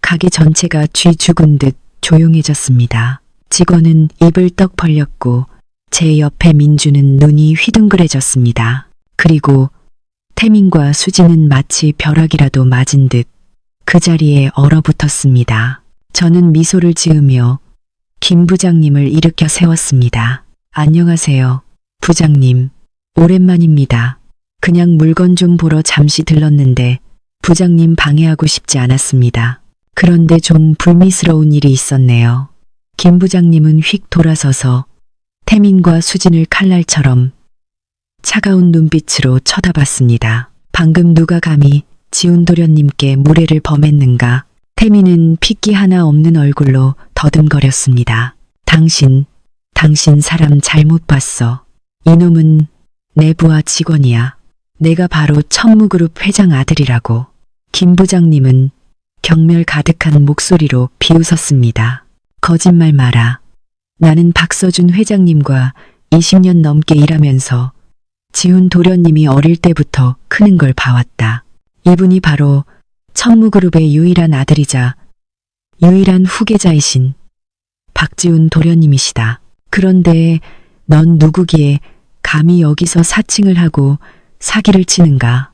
가게 전체가 쥐 죽은 듯 조용해졌습니다. 직원은 입을 떡 벌렸고 제 옆에 민주는 눈이 휘둥그레졌습니다. 그리고 태민과 수지는 마치 벼락이라도 맞은 듯 그 자리에 얼어붙었습니다. 저는 미소를 지으며 김 부장님을 일으켜 세웠습니다. 안녕하세요. 부장님. 오랜만입니다. 그냥 물건 좀 보러 잠시 들렀는데 부장님 방해하고 싶지 않았습니다. 그런데 좀 불미스러운 일이 있었네요. 김 부장님은 휙 돌아서서 태민과 수진을 칼날처럼 차가운 눈빛으로 쳐다봤습니다. 방금 누가 감히 지훈 도련님께 무례를 범했는가? 태미는 핏기 하나 없는 얼굴로 더듬거렸습니다. 당신 사람 잘못 봤어. 이놈은 내 부하 직원이야. 내가 바로 천무그룹 회장 아들이라고. 김 부장님은 경멸 가득한 목소리로 비웃었습니다. 거짓말 마라. 나는 박서준 회장님과 20년 넘게 일하면서 지훈 도련님이 어릴 때부터 크는 걸 봐왔다. 이분이 바로 천무그룹의 유일한 아들이자 유일한 후계자이신 박지훈 도련님이시다. 그런데 넌 누구기에 감히 여기서 사칭을 하고 사기를 치는가?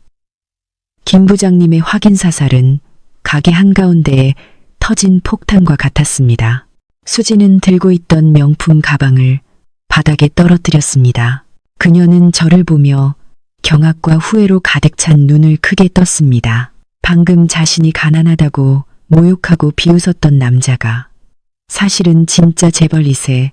김 부장님의 확인 사살은 가게 한가운데에 터진 폭탄과 같았습니다. 수지는 들고 있던 명품 가방을 바닥에 떨어뜨렸습니다. 그녀는 저를 보며 경악과 후회로 가득 찬 눈을 크게 떴습니다. 방금 자신이 가난하다고 모욕하고 비웃었던 남자가 사실은 진짜 재벌2세,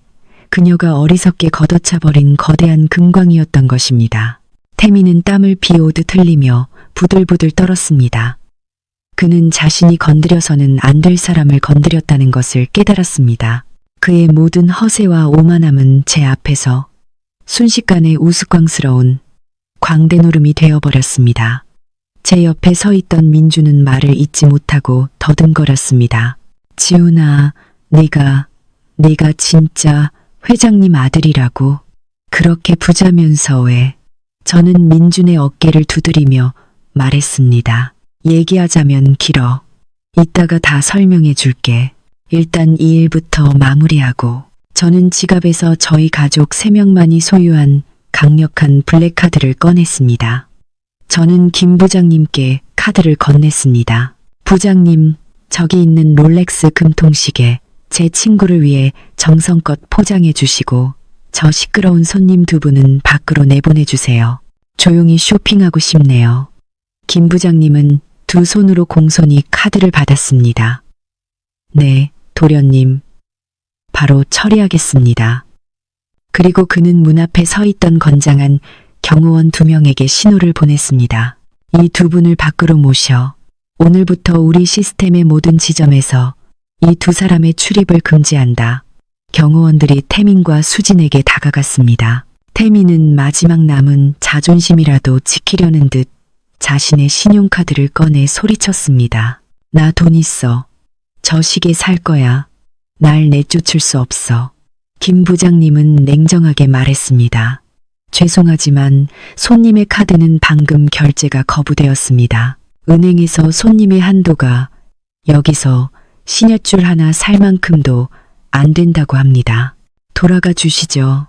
그녀가 어리석게 걷어차버린 거대한 금광이었던 것입니다. 태미는 땀을 비오듯 흘리며 부들부들 떨었습니다. 그는 자신이 건드려서는 안 될 사람을 건드렸다는 것을 깨달았습니다. 그의 모든 허세와 오만함은 제 앞에서 순식간에 우스꽝스러운 광대노름이 되어버렸습니다. 제 옆에 서 있던 민주는 말을 잇지 못하고 더듬거렸습니다. 지훈아, 네가 진짜 회장님 아들이라고? 그렇게 부자면서 왜? 저는 민준의 어깨를 두드리며 말했습니다. 얘기하자면 길어. 이따가 다 설명해 줄게. 일단 이 일부터 마무리하고. 저는 지갑에서 저희 가족 3명만이 소유한 강력한 블랙카드를 꺼냈습니다. 저는 김 부장님께 카드를 건넸습니다. 부장님, 저기 있는 롤렉스 금통시계 제 친구를 위해 정성껏 포장해 주시고 저 시끄러운 손님 2분은 밖으로 내보내 주세요. 조용히 쇼핑하고 싶네요. 김 부장님은 2손으로 공손히 카드를 받았습니다. 네, 도련님. 바로 처리하겠습니다. 그리고 그는 문 앞에 서 있던 건장한 경호원 2명에게 신호를 보냈습니다. 이 2분을 밖으로 모셔 오늘부터 우리 시스템의 모든 지점에서 이 2사람의 출입을 금지한다. 경호원들이 태민과 수진에게 다가갔습니다. 태민은 마지막 남은 자존심이라도 지키려는 듯 자신의 신용카드를 꺼내 소리쳤습니다. 나 돈 있어. 저 시계 살 거야. 날 내쫓을 수 없어. 김 부장님은 냉정하게 말했습니다. 죄송하지만 손님의 카드는 방금 결제가 거부되었습니다. 은행에서 손님의 한도가 여기서 신읓줄 하나 살 만큼도 안 된다고 합니다. 돌아가 주시죠.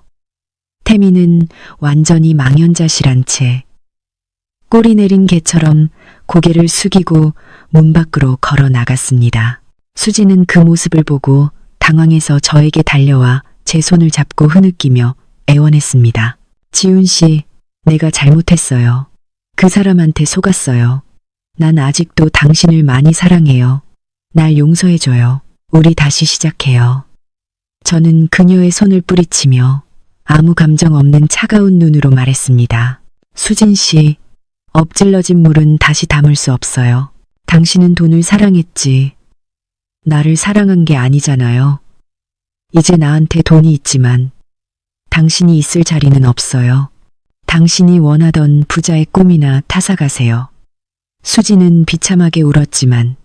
태미는 완전히 망연자실한 채 꼬리 내린 개처럼 고개를 숙이고 문 밖으로 걸어 나갔습니다. 수지는 그 모습을 보고 당황해서 저에게 달려와 제 손을 잡고 흐느끼며 애원했습니다. 지훈 씨, 내가 잘못했어요. 그 사람한테 속았어요. 난 아직도 당신을 많이 사랑해요. 날 용서해줘요. 우리 다시 시작해요. 저는 그녀의 손을 뿌리치며 아무 감정 없는 차가운 눈으로 말했습니다. 수진 씨, 엎질러진 물은 다시 담을 수 없어요. 당신은 돈을 사랑했지. 나를 사랑한 게 아니잖아요. 이제 나한테 돈이 있지만 당신이 있을 자리는 없어요. 당신이 원하던 부자의 꿈이나 타사가세요. 수지는 비참하게 울었지만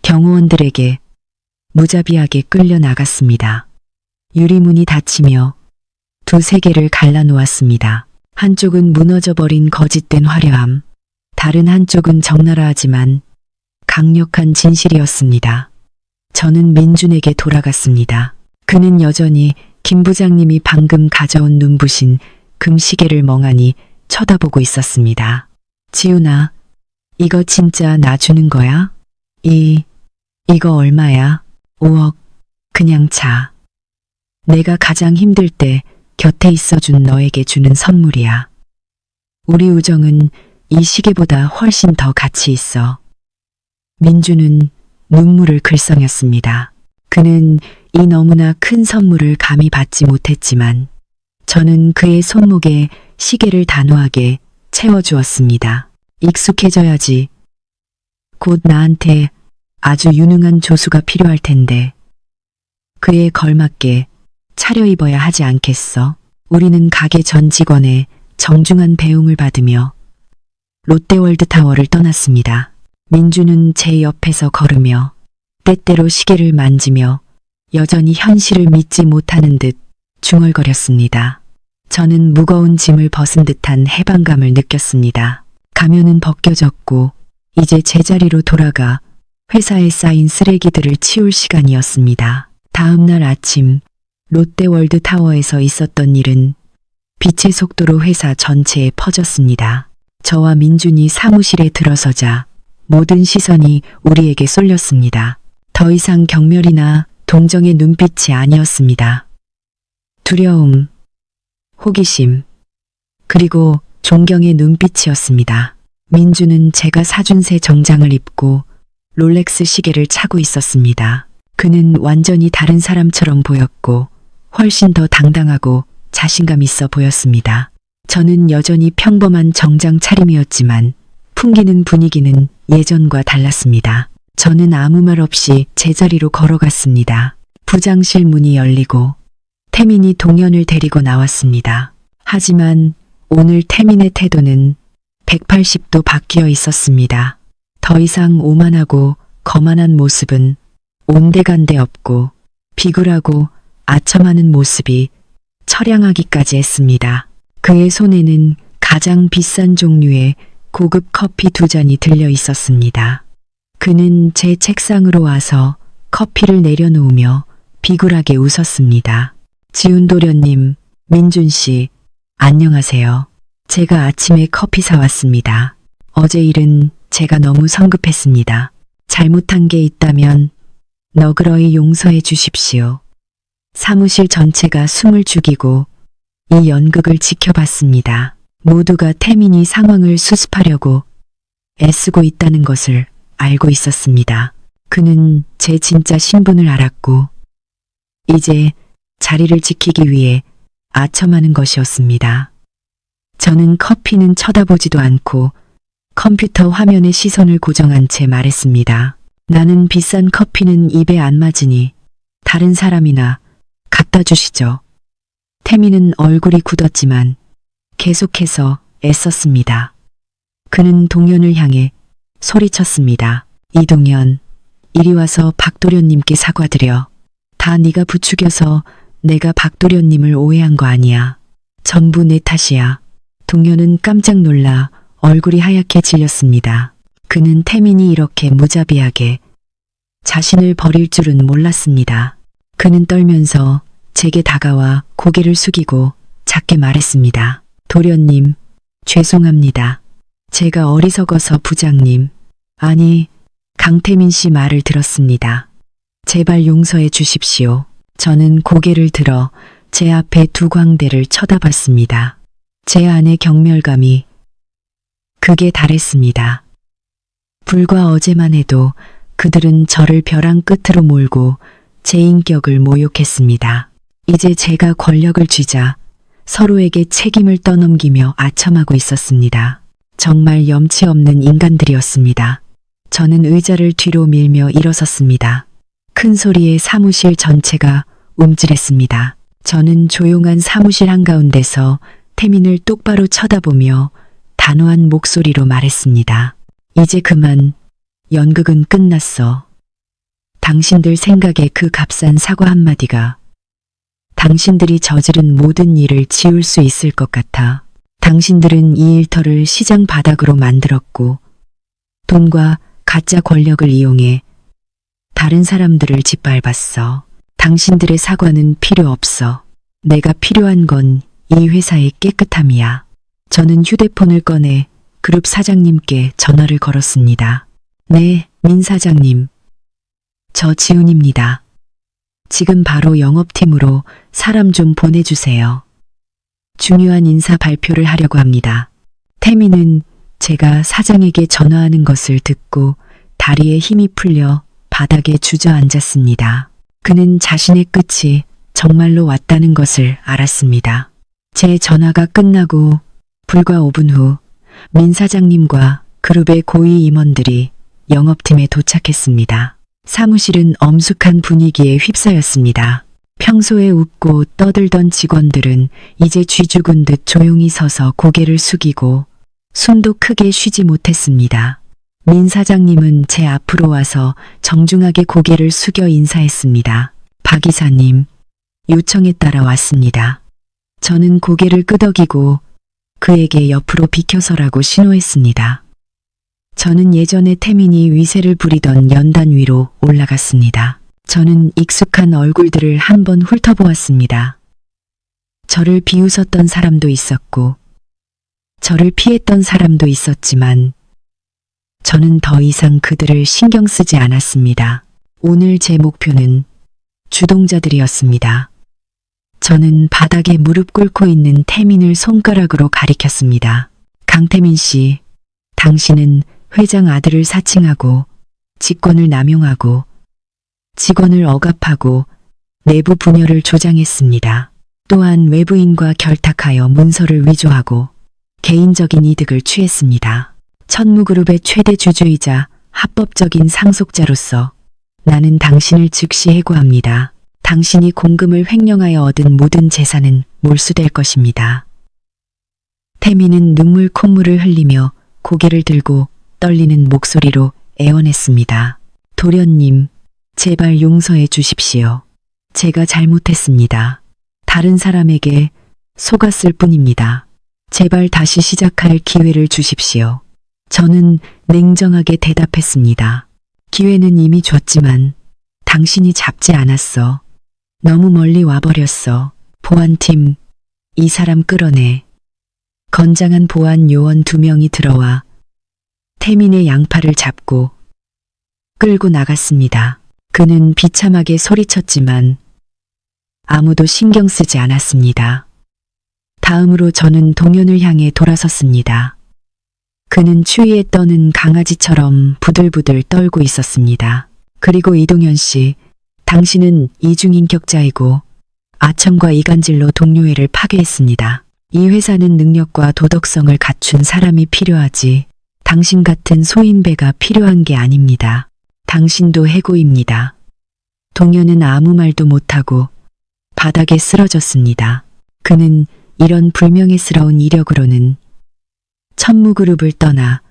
경호원들에게 무자비하게 끌려 나갔습니다. 유리문이 닫히며 2세계를 갈라놓았습니다. 한쪽은 무너져버린 거짓된 화려함, 다른 한쪽은 적나라하지만 강력한 진실이었습니다. 저는 민준에게 돌아갔습니다. 그는 여전히 김 부장님이 방금 가져온 눈부신 금시계를 멍하니 쳐다보고 있었습니다. 지훈아, 이거 진짜 나 주는 거야? 이거 얼마야? 5억. 그냥 자. 내가 가장 힘들 때 곁에 있어준 너에게 주는 선물이야. 우리 우정은 이 시계보다 훨씬 더 가치 있어. 민주는 눈물을 글썽였습니다. 그는 이 너무나 큰 선물을 감히 받지 못했지만 저는 그의 손목에 시계를 단호하게 채워주었습니다. 익숙해져야지. 곧 나한테 아주 유능한 조수가 필요할 텐데 그에 걸맞게 차려입어야 하지 않겠어? 우리는 가게 전 직원의 정중한 배웅을 받으며 롯데월드타워를 떠났습니다. 민주는 제 옆에서 걸으며 때때로 시계를 만지며 여전히 현실을 믿지 못하는 듯 중얼거렸습니다. 저는 무거운 짐을 벗은 듯한 해방감을 느꼈습니다. 가면은 벗겨졌고 이제 제자리로 돌아가 회사에 쌓인 쓰레기들을 치울 시간이었습니다. 다음 날 아침 롯데월드타워에서 있었던 일은 빛의 속도로 회사 전체에 퍼졌습니다. 저와 민준이 사무실에 들어서자 모든 시선이 우리에게 쏠렸습니다. 더 이상 경멸이나 동정의 눈빛이 아니었습니다. 두려움, 호기심, 그리고 존경의 눈빛이었습니다. 민주는 제가 사준 새 정장을 입고 롤렉스 시계를 차고 있었습니다. 그는 완전히 다른 사람처럼 보였고 훨씬 더 당당하고 자신감 있어 보였습니다. 저는 여전히 평범한 정장 차림이었지만 풍기는 분위기는 예전과 달랐습니다. 저는 아무 말 없이 제자리로 걸어갔습니다. 부장실 문이 열리고 태민이 동현을 데리고 나왔습니다. 하지만 오늘 태민의 태도는 180도 바뀌어 있었습니다. 더 이상 오만하고 거만한 모습은 온데간데 없고 비굴하고 아첨하는 모습이 처량하기까지 했습니다. 그의 손에는 가장 비싼 종류의 고급 커피 2잔이 들려 있었습니다. 그는 제 책상으로 와서 커피를 내려놓으며 비굴하게 웃었습니다. 지훈도련님, 민준씨, 안녕하세요. 제가 아침에 커피 사왔습니다. 어제 일은 제가 너무 성급했습니다. 잘못한 게 있다면 너그러이 용서해 주십시오. 사무실 전체가 숨을 죽이고 이 연극을 지켜봤습니다. 모두가 태민이 상황을 수습하려고 애쓰고 있다는 것을 알고 있었습니다. 그는 제 진짜 신분을 알았고 이제 자리를 지키기 위해 아첨하는 것이었습니다. 저는 커피는 쳐다보지도 않고 컴퓨터 화면에 시선을 고정한 채 말했습니다. 나는 비싼 커피는 입에 안 맞으니 다른 사람이나 갖다 주시죠. 태민은 얼굴이 굳었지만 계속해서 애썼습니다. 그는 동현을 향해 소리쳤습니다. 이동현, 이리 와서 박도련님께 사과드려. 다 네가 부추겨서 내가 박도련님을 오해한 거 아니야. 전부 내 탓이야. 동현은 깜짝 놀라 얼굴이 하얗게 질렸습니다. 그는 태민이 이렇게 무자비하게 자신을 버릴 줄은 몰랐습니다. 그는 떨면서 제게 다가와 고개를 숙이고 작게 말했습니다. 도련님, 죄송합니다. 제가 어리석어서 부장님, 아니 강태민 씨 말을 들었습니다. 제발 용서해 주십시오. 저는 고개를 들어 제 앞에 두 광대를 쳐다봤습니다. 제 안의 경멸감이 극에 달했습니다. 불과 어제만 해도 그들은 저를 벼랑 끝으로 몰고 제 인격을 모욕했습니다. 이제 제가 권력을 쥐자 서로에게 책임을 떠넘기며 아첨하고 있었습니다. 정말 염치 없는 인간들이었습니다. 저는 의자를 뒤로 밀며 일어섰습니다. 큰 소리에 사무실 전체가 움찔했습니다. 저는 조용한 사무실 한가운데서 태민을 똑바로 쳐다보며 단호한 목소리로 말했습니다. 이제 그만, 연극은 끝났어. 당신들 생각에 그 값싼 사과 한마디가 당신들이 저지른 모든 일을 지울 수 있을 것 같아. 당신들은 이 일터를 시장 바닥으로 만들었고 돈과 가짜 권력을 이용해 다른 사람들을 짓밟았어. 당신들의 사과는 필요 없어. 내가 필요한 건 이 회사의 깨끗함이야. 저는 휴대폰을 꺼내 그룹 사장님께 전화를 걸었습니다. 네, 민 사장님. 저 지훈입니다. 지금 바로 영업팀으로 사람 좀 보내주세요. 중요한 인사 발표를 하려고 합니다. 태민은 제가 사장에게 전화하는 것을 듣고 다리에 힘이 풀려 바닥에 주저앉았습니다. 그는 자신의 끝이 정말로 왔다는 것을 알았습니다. 제 전화가 끝나고 불과 5분 후 민 사장님과 그룹의 고위 임원들이 영업팀에 도착했습니다. 사무실은 엄숙한 분위기에 휩싸였습니다. 평소에 웃고 떠들던 직원들은 이제 쥐 죽은 듯 조용히 서서 고개를 숙이고 숨도 크게 쉬지 못했습니다. 민 사장님은 제 앞으로 와서 정중하게 고개를 숙여 인사했습니다. 박 이사님, 요청에 따라 왔습니다. 저는 고개를 끄덕이고 그에게 옆으로 비켜서라고 신호했습니다. 저는 예전에 태민이 위세를 부리던 연단 위로 올라갔습니다. 저는 익숙한 얼굴들을 한번 훑어보았습니다. 저를 비웃었던 사람도 있었고 저를 피했던 사람도 있었지만 저는 더 이상 그들을 신경 쓰지 않았습니다. 오늘 제 목표는 주동자들이었습니다. 저는 바닥에 무릎 꿇고 있는 태민을 손가락으로 가리켰습니다. 강태민 씨, 당신은 회장 아들을 사칭하고 직권을 남용하고 직원을 억압하고 내부 분열을 조장했습니다. 또한 외부인과 결탁하여 문서를 위조하고 개인적인 이득을 취했습니다. 천무그룹의 최대 주주이자 합법적인 상속자로서 나는 당신을 즉시 해고합니다. 당신이 공금을 횡령하여 얻은 모든 재산은 몰수될 것입니다. 태민은 눈물 콧물을 흘리며 고개를 들고 떨리는 목소리로 애원했습니다. 도련님, 제발 용서해 주십시오. 제가 잘못했습니다. 다른 사람에게 속았을 뿐입니다. 제발 다시 시작할 기회를 주십시오. 저는 냉정하게 대답했습니다. 기회는 이미 줬지만 당신이 잡지 않았어. 너무 멀리 와버렸어. 보안팀, 이 사람 끌어내. 건장한 보안 요원 2명이 들어와 태민의 양팔을 잡고 끌고 나갔습니다. 그는 비참하게 소리쳤지만 아무도 신경 쓰지 않았습니다. 다음으로 저는 동현을 향해 돌아섰습니다. 그는 추위에 떠는 강아지처럼 부들부들 떨고 있었습니다. 그리고 이동현 씨, 당신은 이중인격자이고 아첨과 이간질로 동료회를 파괴했습니다. 이 회사는 능력과 도덕성을 갖춘 사람이 필요하지 당신 같은 소인배가 필요한 게 아닙니다. 당신도 해고입니다. 동현은 아무 말도 못하고 바닥에 쓰러졌습니다. 그는 이런 불명예스러운 이력으로는 천무그룹을 떠나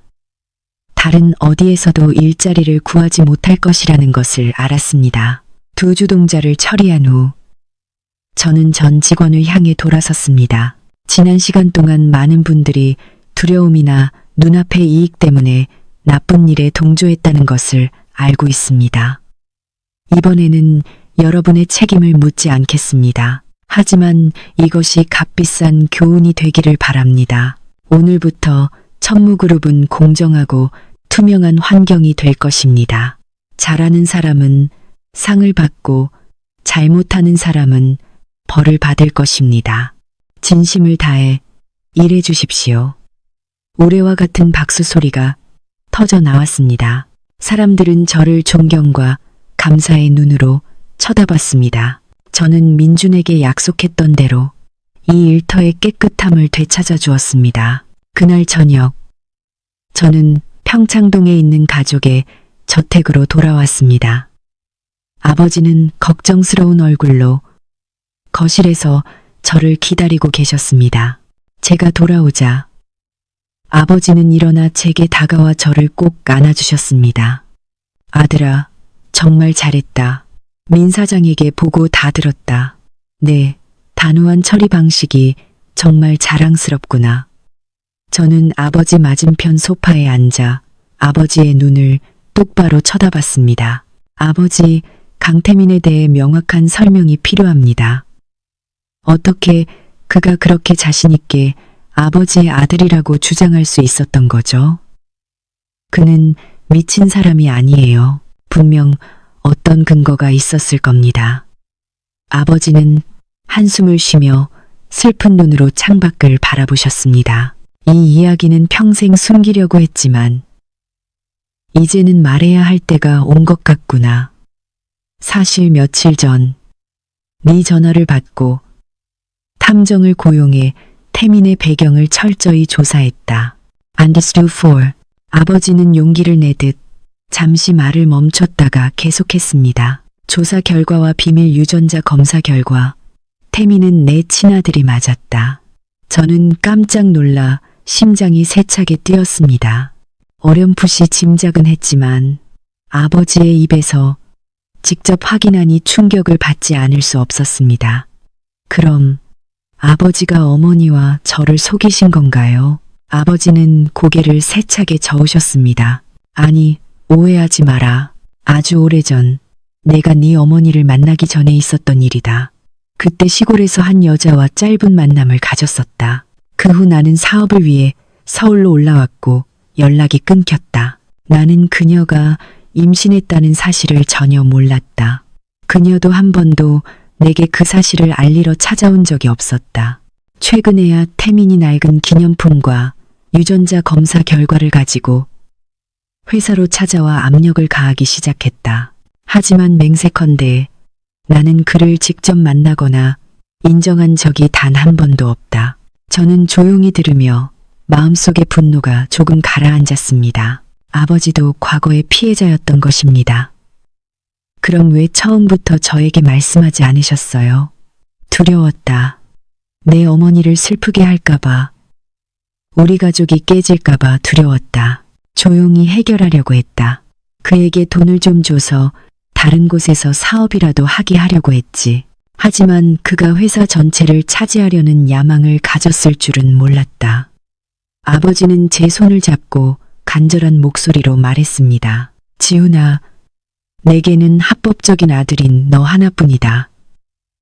다른 어디에서도 일자리를 구하지 못할 것이라는 것을 알았습니다. 두 주동자를 처리한 후 저는 전 직원을 향해 돌아섰습니다. 지난 시간 동안 많은 분들이 두려움이나 눈앞의 이익 때문에 나쁜 일에 동조했다는 것을 알고 있습니다. 이번에는 여러분의 책임을 묻지 않겠습니다. 하지만 이것이 값비싼 교훈이 되기를 바랍니다. 오늘부터 천무그룹은 공정하고 투명한 환경이 될 것입니다. 잘하는 사람은 상을 받고 잘못하는 사람은 벌을 받을 것입니다. 진심을 다해 일해 주십시오. 올해와 같은 박수 소리가 터져 나왔습니다. 사람들은 저를 존경과 감사의 눈으로 쳐다봤습니다. 저는 민준에게 약속했던 대로 이 일터의 깨끗함을 되찾아 주었습니다. 그날 저녁, 저는 평창동에 있는 가족의 저택으로 돌아왔습니다. 아버지는 걱정스러운 얼굴로 거실에서 저를 기다리고 계셨습니다. 제가 돌아오자 아버지는 일어나 제게 다가와 저를 꼭 안아주셨습니다. 아들아, 정말 잘했다. 민 사장에게 보고 다 들었다. 네, 단호한 처리 방식이 정말 자랑스럽구나. 저는 아버지 맞은편 소파에 앉아 아버지의 눈을 똑바로 쳐다봤습니다. 아버지, 강태민에 대해 명확한 설명이 필요합니다. 어떻게 그가 그렇게 자신있게 아버지의 아들이라고 주장할 수 있었던 거죠? 그는 미친 사람이 아니에요. 분명 어떤 근거가 있었을 겁니다. 아버지는 한숨을 쉬며 슬픈 눈으로 창밖을 바라보셨습니다. 이 이야기는 평생 숨기려고 했지만 이제는 말해야 할 때가 온 것 같구나. 사실 며칠 전 네 전화를 받고 탐정을 고용해 태민의 배경을 철저히 조사했다. Understood 4. 아버지는 용기를 내듯 잠시 말을 멈췄다가 계속했습니다. 조사 결과와 비밀 유전자 검사 결과 태민은 내 친아들이 맞았다. 저는 깜짝 놀라 심장이 세차게 뛰었습니다. 어렴풋이 짐작은 했지만 아버지의 입에서 직접 확인하니 충격을 받지 않을 수 없었습니다. 그럼 아버지가 어머니와 저를 속이신 건가요? 아버지는 고개를 세차게 저으셨습니다. 아니, 오해하지 마라. 아주 오래전 내가 네 어머니를 만나기 전에 있었던 일이다. 그때 시골에서 한 여자와 짧은 만남을 가졌었다. 그 후 나는 사업을 위해 서울로 올라왔고 연락이 끊겼다. 나는 그녀가 임신했다는 사실을 전혀 몰랐다. 그녀도 한 번도 내게 그 사실을 알리러 찾아온 적이 없었다. 최근에야 태민이 낡은 기념품과 유전자 검사 결과를 가지고 회사로 찾아와 압력을 가하기 시작했다. 하지만 맹세컨대 나는 그를 직접 만나거나 인정한 적이 단 한 번도 없다. 저는 조용히 들으며 마음속의 분노가 조금 가라앉았습니다. 아버지도 과거의 피해자였던 것입니다. 그럼 왜 처음부터 저에게 말씀하지 않으셨어요? 두려웠다. 내 어머니를 슬프게 할까봐, 우리 가족이 깨질까봐 두려웠다. 조용히 해결하려고 했다. 그에게 돈을 좀 줘서 다른 곳에서 사업이라도 하게 하려고 했지. 하지만 그가 회사 전체를 차지하려는 야망을 가졌을 줄은 몰랐다. 아버지는 제 손을 잡고 간절한 목소리로 말했습니다. 지훈아, 내게는 합법적인 아들인 너 하나뿐이다.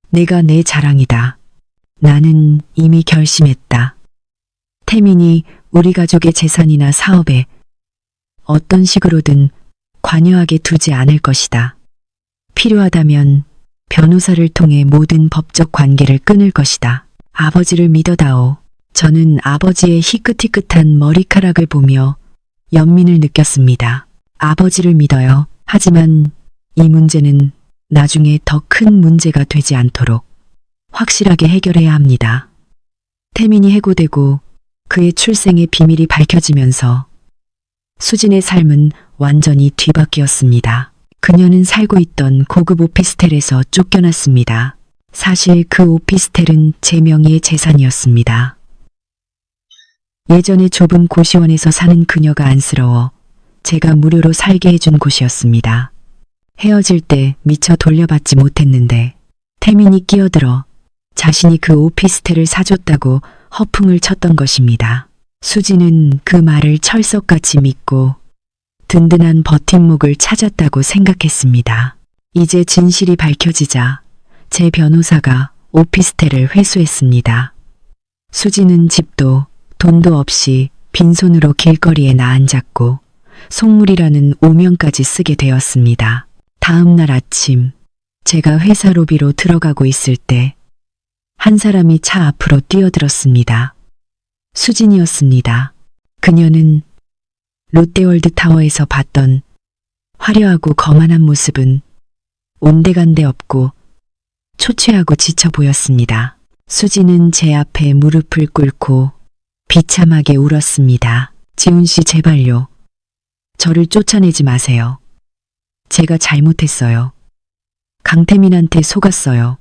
내가 내 자랑이다. 나는 이미 결심했다. 태민이 우리 가족의 재산이나 사업에 어떤 식으로든 관여하게 두지 않을 것이다. 필요하다면 변호사를 통해 모든 법적 관계를 끊을 것이다. 아버지를 믿어다오. 저는 아버지의 희끗희끗한 머리카락을 보며 연민을 느꼈습니다. 아버지를 믿어요. 하지만 이 문제는 나중에 더 큰 문제가 되지 않도록 확실하게 해결해야 합니다. 태민이 해고되고 그의 출생의 비밀이 밝혀지면서 수진의 삶은 완전히 뒤바뀌었습니다. 그녀는 살고 있던 고급 오피스텔에서 쫓겨났습니다. 사실 그 오피스텔은 제 명의의 재산이었습니다. 예전에 좁은 고시원에서 사는 그녀가 안쓰러워 제가 무료로 살게 해준 곳이었습니다. 헤어질 때 미처 돌려받지 못했는데 태민이 끼어들어 자신이 그 오피스텔을 사줬다고 허풍을 쳤던 것입니다. 수지는 그 말을 철석같이 믿고 든든한 버팀목을 찾았다고 생각했습니다. 이제 진실이 밝혀지자 제 변호사가 오피스텔을 회수했습니다. 수지는 집도 돈도 없이 빈손으로 길거리에 나앉았고 속물이라는 오명까지 쓰게 되었습니다. 다음 날 아침 제가 회사 로비로 들어가고 있을 때 한 사람이 차 앞으로 뛰어들었습니다. 수진이었습니다. 그녀는 롯데월드 타워에서 봤던 화려하고 거만한 모습은 온데간데 없고 초췌하고 지쳐 보였습니다. 수진은 제 앞에 무릎을 꿇고 비참하게 울었습니다. 지훈 씨 제발요. 저를 쫓아내지 마세요. 제가 잘못했어요. 강태민한테 속았어요.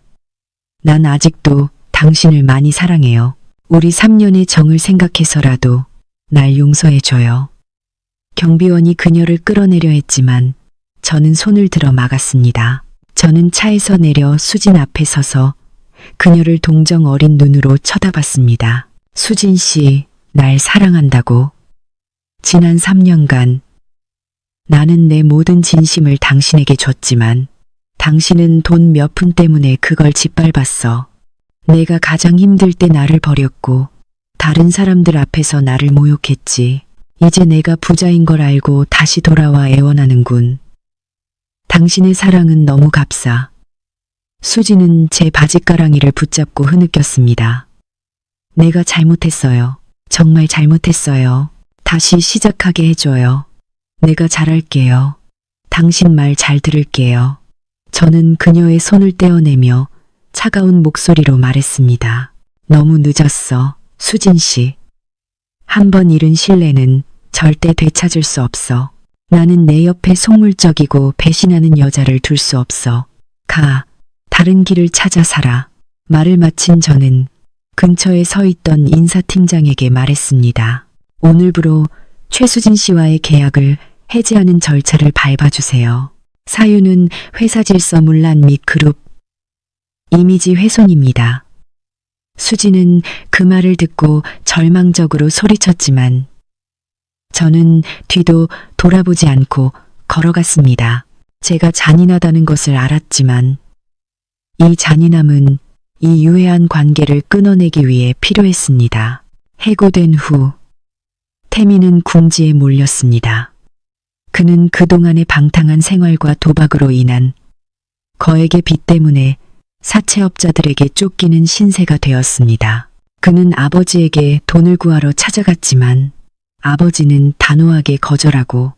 난 아직도 당신을 많이 사랑해요. 우리 3년의 정을 생각해서라도 날 용서해줘요. 경비원이 그녀를 끌어내려 했지만 저는 손을 들어 막았습니다. 저는 차에서 내려 수진 앞에 서서 그녀를 동정 어린 눈으로 쳐다봤습니다. 수진 씨, 날 사랑한다고. 지난 3년간 나는 내 모든 진심을 당신에게 줬지만 당신은 돈 몇 푼 때문에 그걸 짓밟았어. 내가 가장 힘들 때 나를 버렸고 다른 사람들 앞에서 나를 모욕했지. 이제 내가 부자인 걸 알고 다시 돌아와 애원하는군. 당신의 사랑은 너무 값싸. 수지는 제 바짓가랑이를 붙잡고 흐느꼈습니다. 내가 잘못했어요. 정말 잘못했어요. 다시 시작하게 해줘요. 내가 잘할게요. 당신 말 잘 들을게요. 저는 그녀의 손을 떼어내며 차가운 목소리로 말했습니다. 너무 늦었어, 수진 씨. 한 번 잃은 신뢰는 절대 되찾을 수 없어. 나는 내 옆에 속물적이고 배신하는 여자를 둘 수 없어. 가. 다른 길을 찾아 살아. 말을 마친 저는 근처에 서 있던 인사팀장에게 말했습니다. 오늘부로 최수진 씨와의 계약을 해지하는 절차를 밟아주세요. 사유는 회사 질서 문란 및 그룹 이미지 훼손입니다. 수진은 그 말을 듣고 절망적으로 소리쳤지만 저는 뒤도 돌아보지 않고 걸어갔습니다. 제가 잔인하다는 것을 알았지만 이 잔인함은 이 유해한 관계를 끊어내기 위해 필요했습니다. 해고된 후 태민은 궁지에 몰렸습니다. 그는 그동안의 방탕한 생활과 도박으로 인한 거액의 빚 때문에 사채업자들에게 쫓기는 신세가 되었습니다. 그는 아버지에게 돈을 구하러 찾아갔지만 아버지는 단호하게 거절하고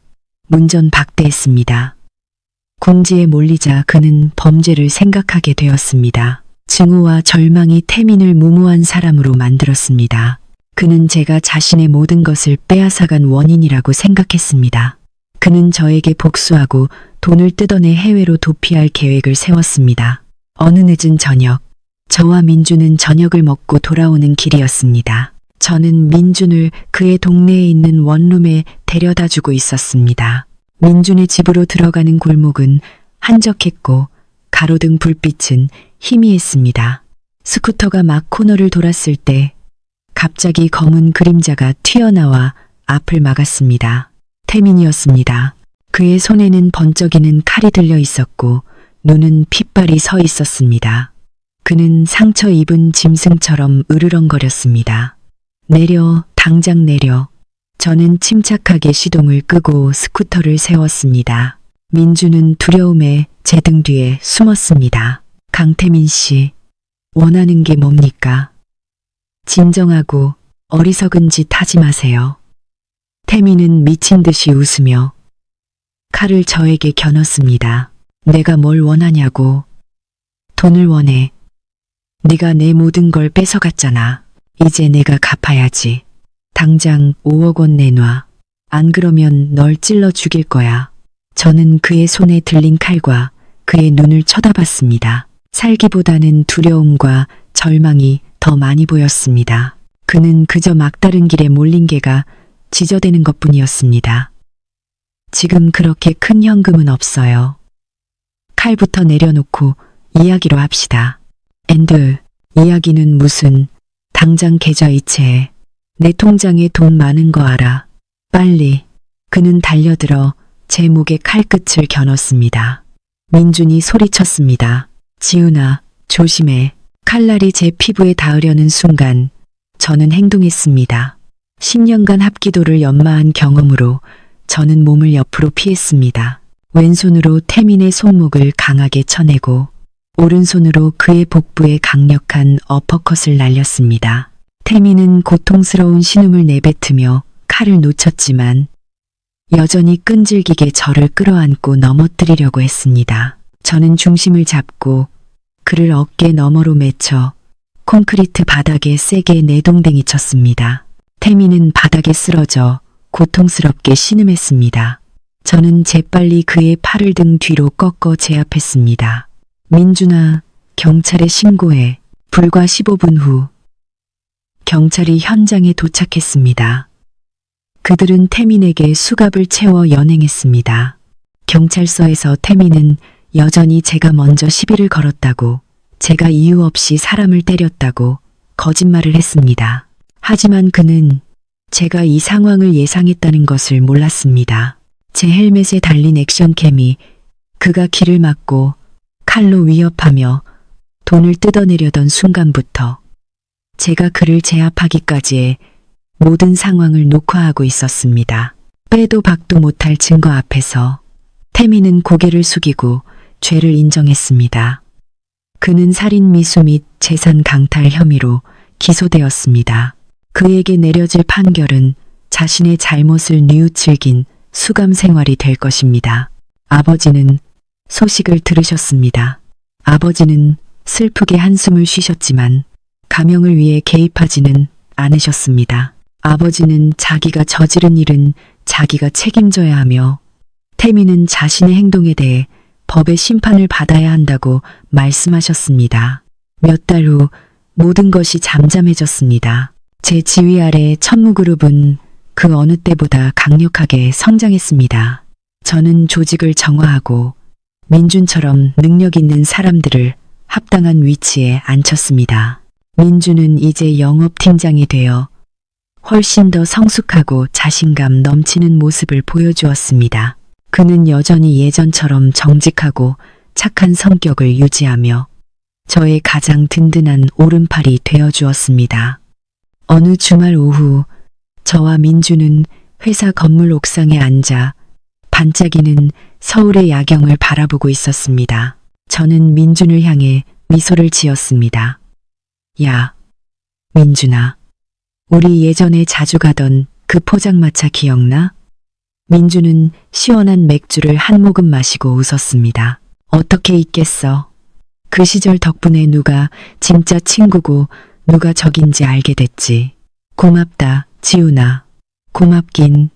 문전박대했습니다. 궁지에 몰리자 그는 범죄를 생각하게 되었습니다. 증오와 절망이 태민을 무모한 사람으로 만들었습니다. 그는 제가 자신의 모든 것을 빼앗아간 원인이라고 생각했습니다. 그는 저에게 복수하고 돈을 뜯어내 해외로 도피할 계획을 세웠습니다. 어느 늦은 저녁, 저와 민주는 저녁을 먹고 돌아오는 길이었습니다. 저는 민준을 그의 동네에 있는 원룸에 데려다주고 있었습니다. 민준의 집으로 들어가는 골목은 한적했고 가로등 불빛은 희미했습니다. 스쿠터가 막 코너를 돌았을 때 갑자기 검은 그림자가 튀어나와 앞을 막았습니다. 태민이었습니다. 그의 손에는 번쩍이는 칼이 들려 있었고 눈은 핏발이 서 있었습니다. 그는 상처 입은 짐승처럼 으르렁거렸습니다. 내려, 당장 내려. 저는 침착하게 시동을 끄고 스쿠터를 세웠습니다. 민주는 두려움에 제 등 뒤에 숨었습니다. 강태민 씨, 원하는 게 뭡니까? 진정하고 어리석은 짓 하지 마세요. 태민은 미친 듯이 웃으며 칼을 저에게 겨눴습니다. 내가 뭘 원하냐고. 돈을 원해. 네가 내 모든 걸 뺏어갔잖아. 이제 내가 갚아야지. 당장 5억 원 내놔. 안 그러면 널 찔러 죽일 거야. 저는 그의 손에 들린 칼과 그의 눈을 쳐다봤습니다. 살기보다는 두려움과 절망이 더 많이 보였습니다. 그는 그저 막다른 길에 몰린 개가 지저대는 것뿐이었습니다. 지금 그렇게 큰 현금은 없어요. 칼부터 내려놓고 이야기로 합시다. 앤드, 이야기는 무슨, 당장 계좌이체해. 내 통장에 돈 많은 거 알아. 빨리. 그는 달려들어 제 목에 칼끝을 겨눴습니다. 민준이 소리쳤습니다. 지훈아, 조심해. 칼날이 제 피부에 닿으려는 순간 저는 행동했습니다. 10년간 합기도를 연마한 경험으로 저는 몸을 옆으로 피했습니다. 왼손으로 태민의 손목을 강하게 쳐내고 오른손으로 그의 복부에 강력한 어퍼컷을 날렸습니다. 태민은 고통스러운 신음을 내뱉으며 칼을 놓쳤지만 여전히 끈질기게 저를 끌어안고 넘어뜨리려고 했습니다. 저는 중심을 잡고 그를 어깨 너머로 맺혀 콘크리트 바닥에 세게 내동댕이 쳤습니다. 태민은 바닥에 쓰러져 고통스럽게 신음했습니다. 저는 재빨리 그의 팔을 등 뒤로 꺾어 제압했습니다. 민준아, 경찰에 신고해. 불과 15분 후 경찰이 현장에 도착했습니다. 그들은 태민에게 수갑을 채워 연행했습니다. 경찰서에서 태민은 여전히 제가 먼저 시비를 걸었다고, 제가 이유 없이 사람을 때렸다고 거짓말을 했습니다. 하지만 그는 제가 이 상황을 예상했다는 것을 몰랐습니다. 제 헬멧에 달린 액션캠이 그가 길을 막고 칼로 위협하며 돈을 뜯어내려던 순간부터 제가 그를 제압하기까지의 모든 상황을 녹화하고 있었습니다. 빼도 박도 못할 증거 앞에서 태민은 고개를 숙이고 죄를 인정했습니다. 그는 살인 미수 및 재산 강탈 혐의로 기소되었습니다. 그에게 내려질 판결은 자신의 잘못을 뉘우칠 수감 생활이 될 것입니다. 아버지는 소식을 들으셨습니다. 아버지는 슬프게 한숨을 쉬셨지만 가명을 위해 개입하지는 않으셨습니다. 아버지는 자기가 저지른 일은 자기가 책임져야 하며 태민은 자신의 행동에 대해 법의 심판을 받아야 한다고 말씀하셨습니다. 몇 달 후 모든 것이 잠잠해졌습니다. 제 지휘 아래 천무그룹은 그 어느 때보다 강력하게 성장했습니다. 저는 조직을 정화하고 민준처럼 능력 있는 사람들을 합당한 위치에 앉혔습니다. 민준은 이제 영업팀장이 되어 훨씬 더 성숙하고 자신감 넘치는 모습을 보여주었습니다. 그는 여전히 예전처럼 정직하고 착한 성격을 유지하며 저의 가장 든든한 오른팔이 되어주었습니다. 어느 주말 오후 저와 민준은 회사 건물 옥상에 앉아 반짝이는 서울의 야경을 바라보고 있었습니다. 저는 민준을 향해 미소를 지었습니다. 야, 민준아. 우리 예전에 자주 가던 그 포장마차 기억나? 민준은 시원한 맥주를 한 모금 마시고 웃었습니다. 어떻게 있겠어. 그 시절 덕분에 누가 진짜 친구고 누가 적인지 알게 됐지. 고맙다, 지훈아. 고맙긴.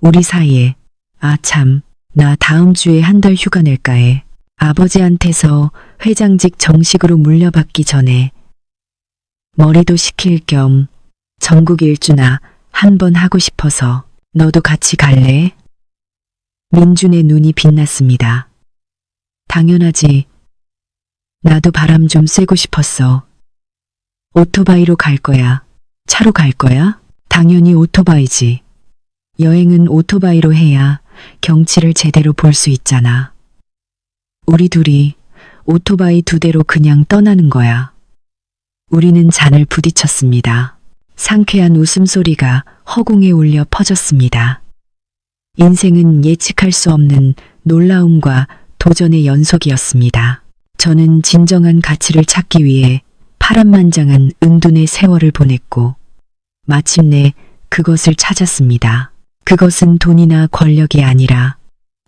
우리 사이에. 아 참, 나 다음 주에 한 달 휴가 낼까 해. 아버지한테서 회장직 정식으로 물려받기 전에 머리도 식힐 겸 전국 일주나 한번 하고 싶어서. 너도 같이 갈래? 민준의 눈이 빛났습니다. 당연하지. 나도 바람 좀 쐬고 싶었어. 오토바이로 갈 거야? 차로 갈 거야? 당연히 오토바이지. 여행은 오토바이로 해야 경치를 제대로 볼 수 있잖아. 우리 둘이 오토바이 2대로 그냥 떠나는 거야. 우리는 잔을 부딪혔습니다. 상쾌한 웃음소리가 허공에 울려 퍼졌습니다. 인생은 예측할 수 없는 놀라움과 도전의 연속이었습니다. 저는 진정한 가치를 찾기 위해 파란만장한 은둔의 세월을 보냈고 마침내 그것을 찾았습니다. 그것은 돈이나 권력이 아니라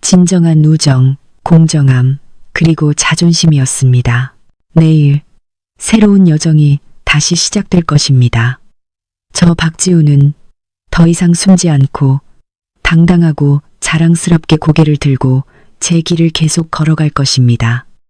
진정한 우정, 공정함, 그리고 자존심이었습니다. 내일 새로운 여정이 다시 시작될 것입니다. 저 박지훈은 더 이상 숨지 않고 당당하고 자랑스럽게 고개를 들고 제 길을 계속 걸어갈 것입니다.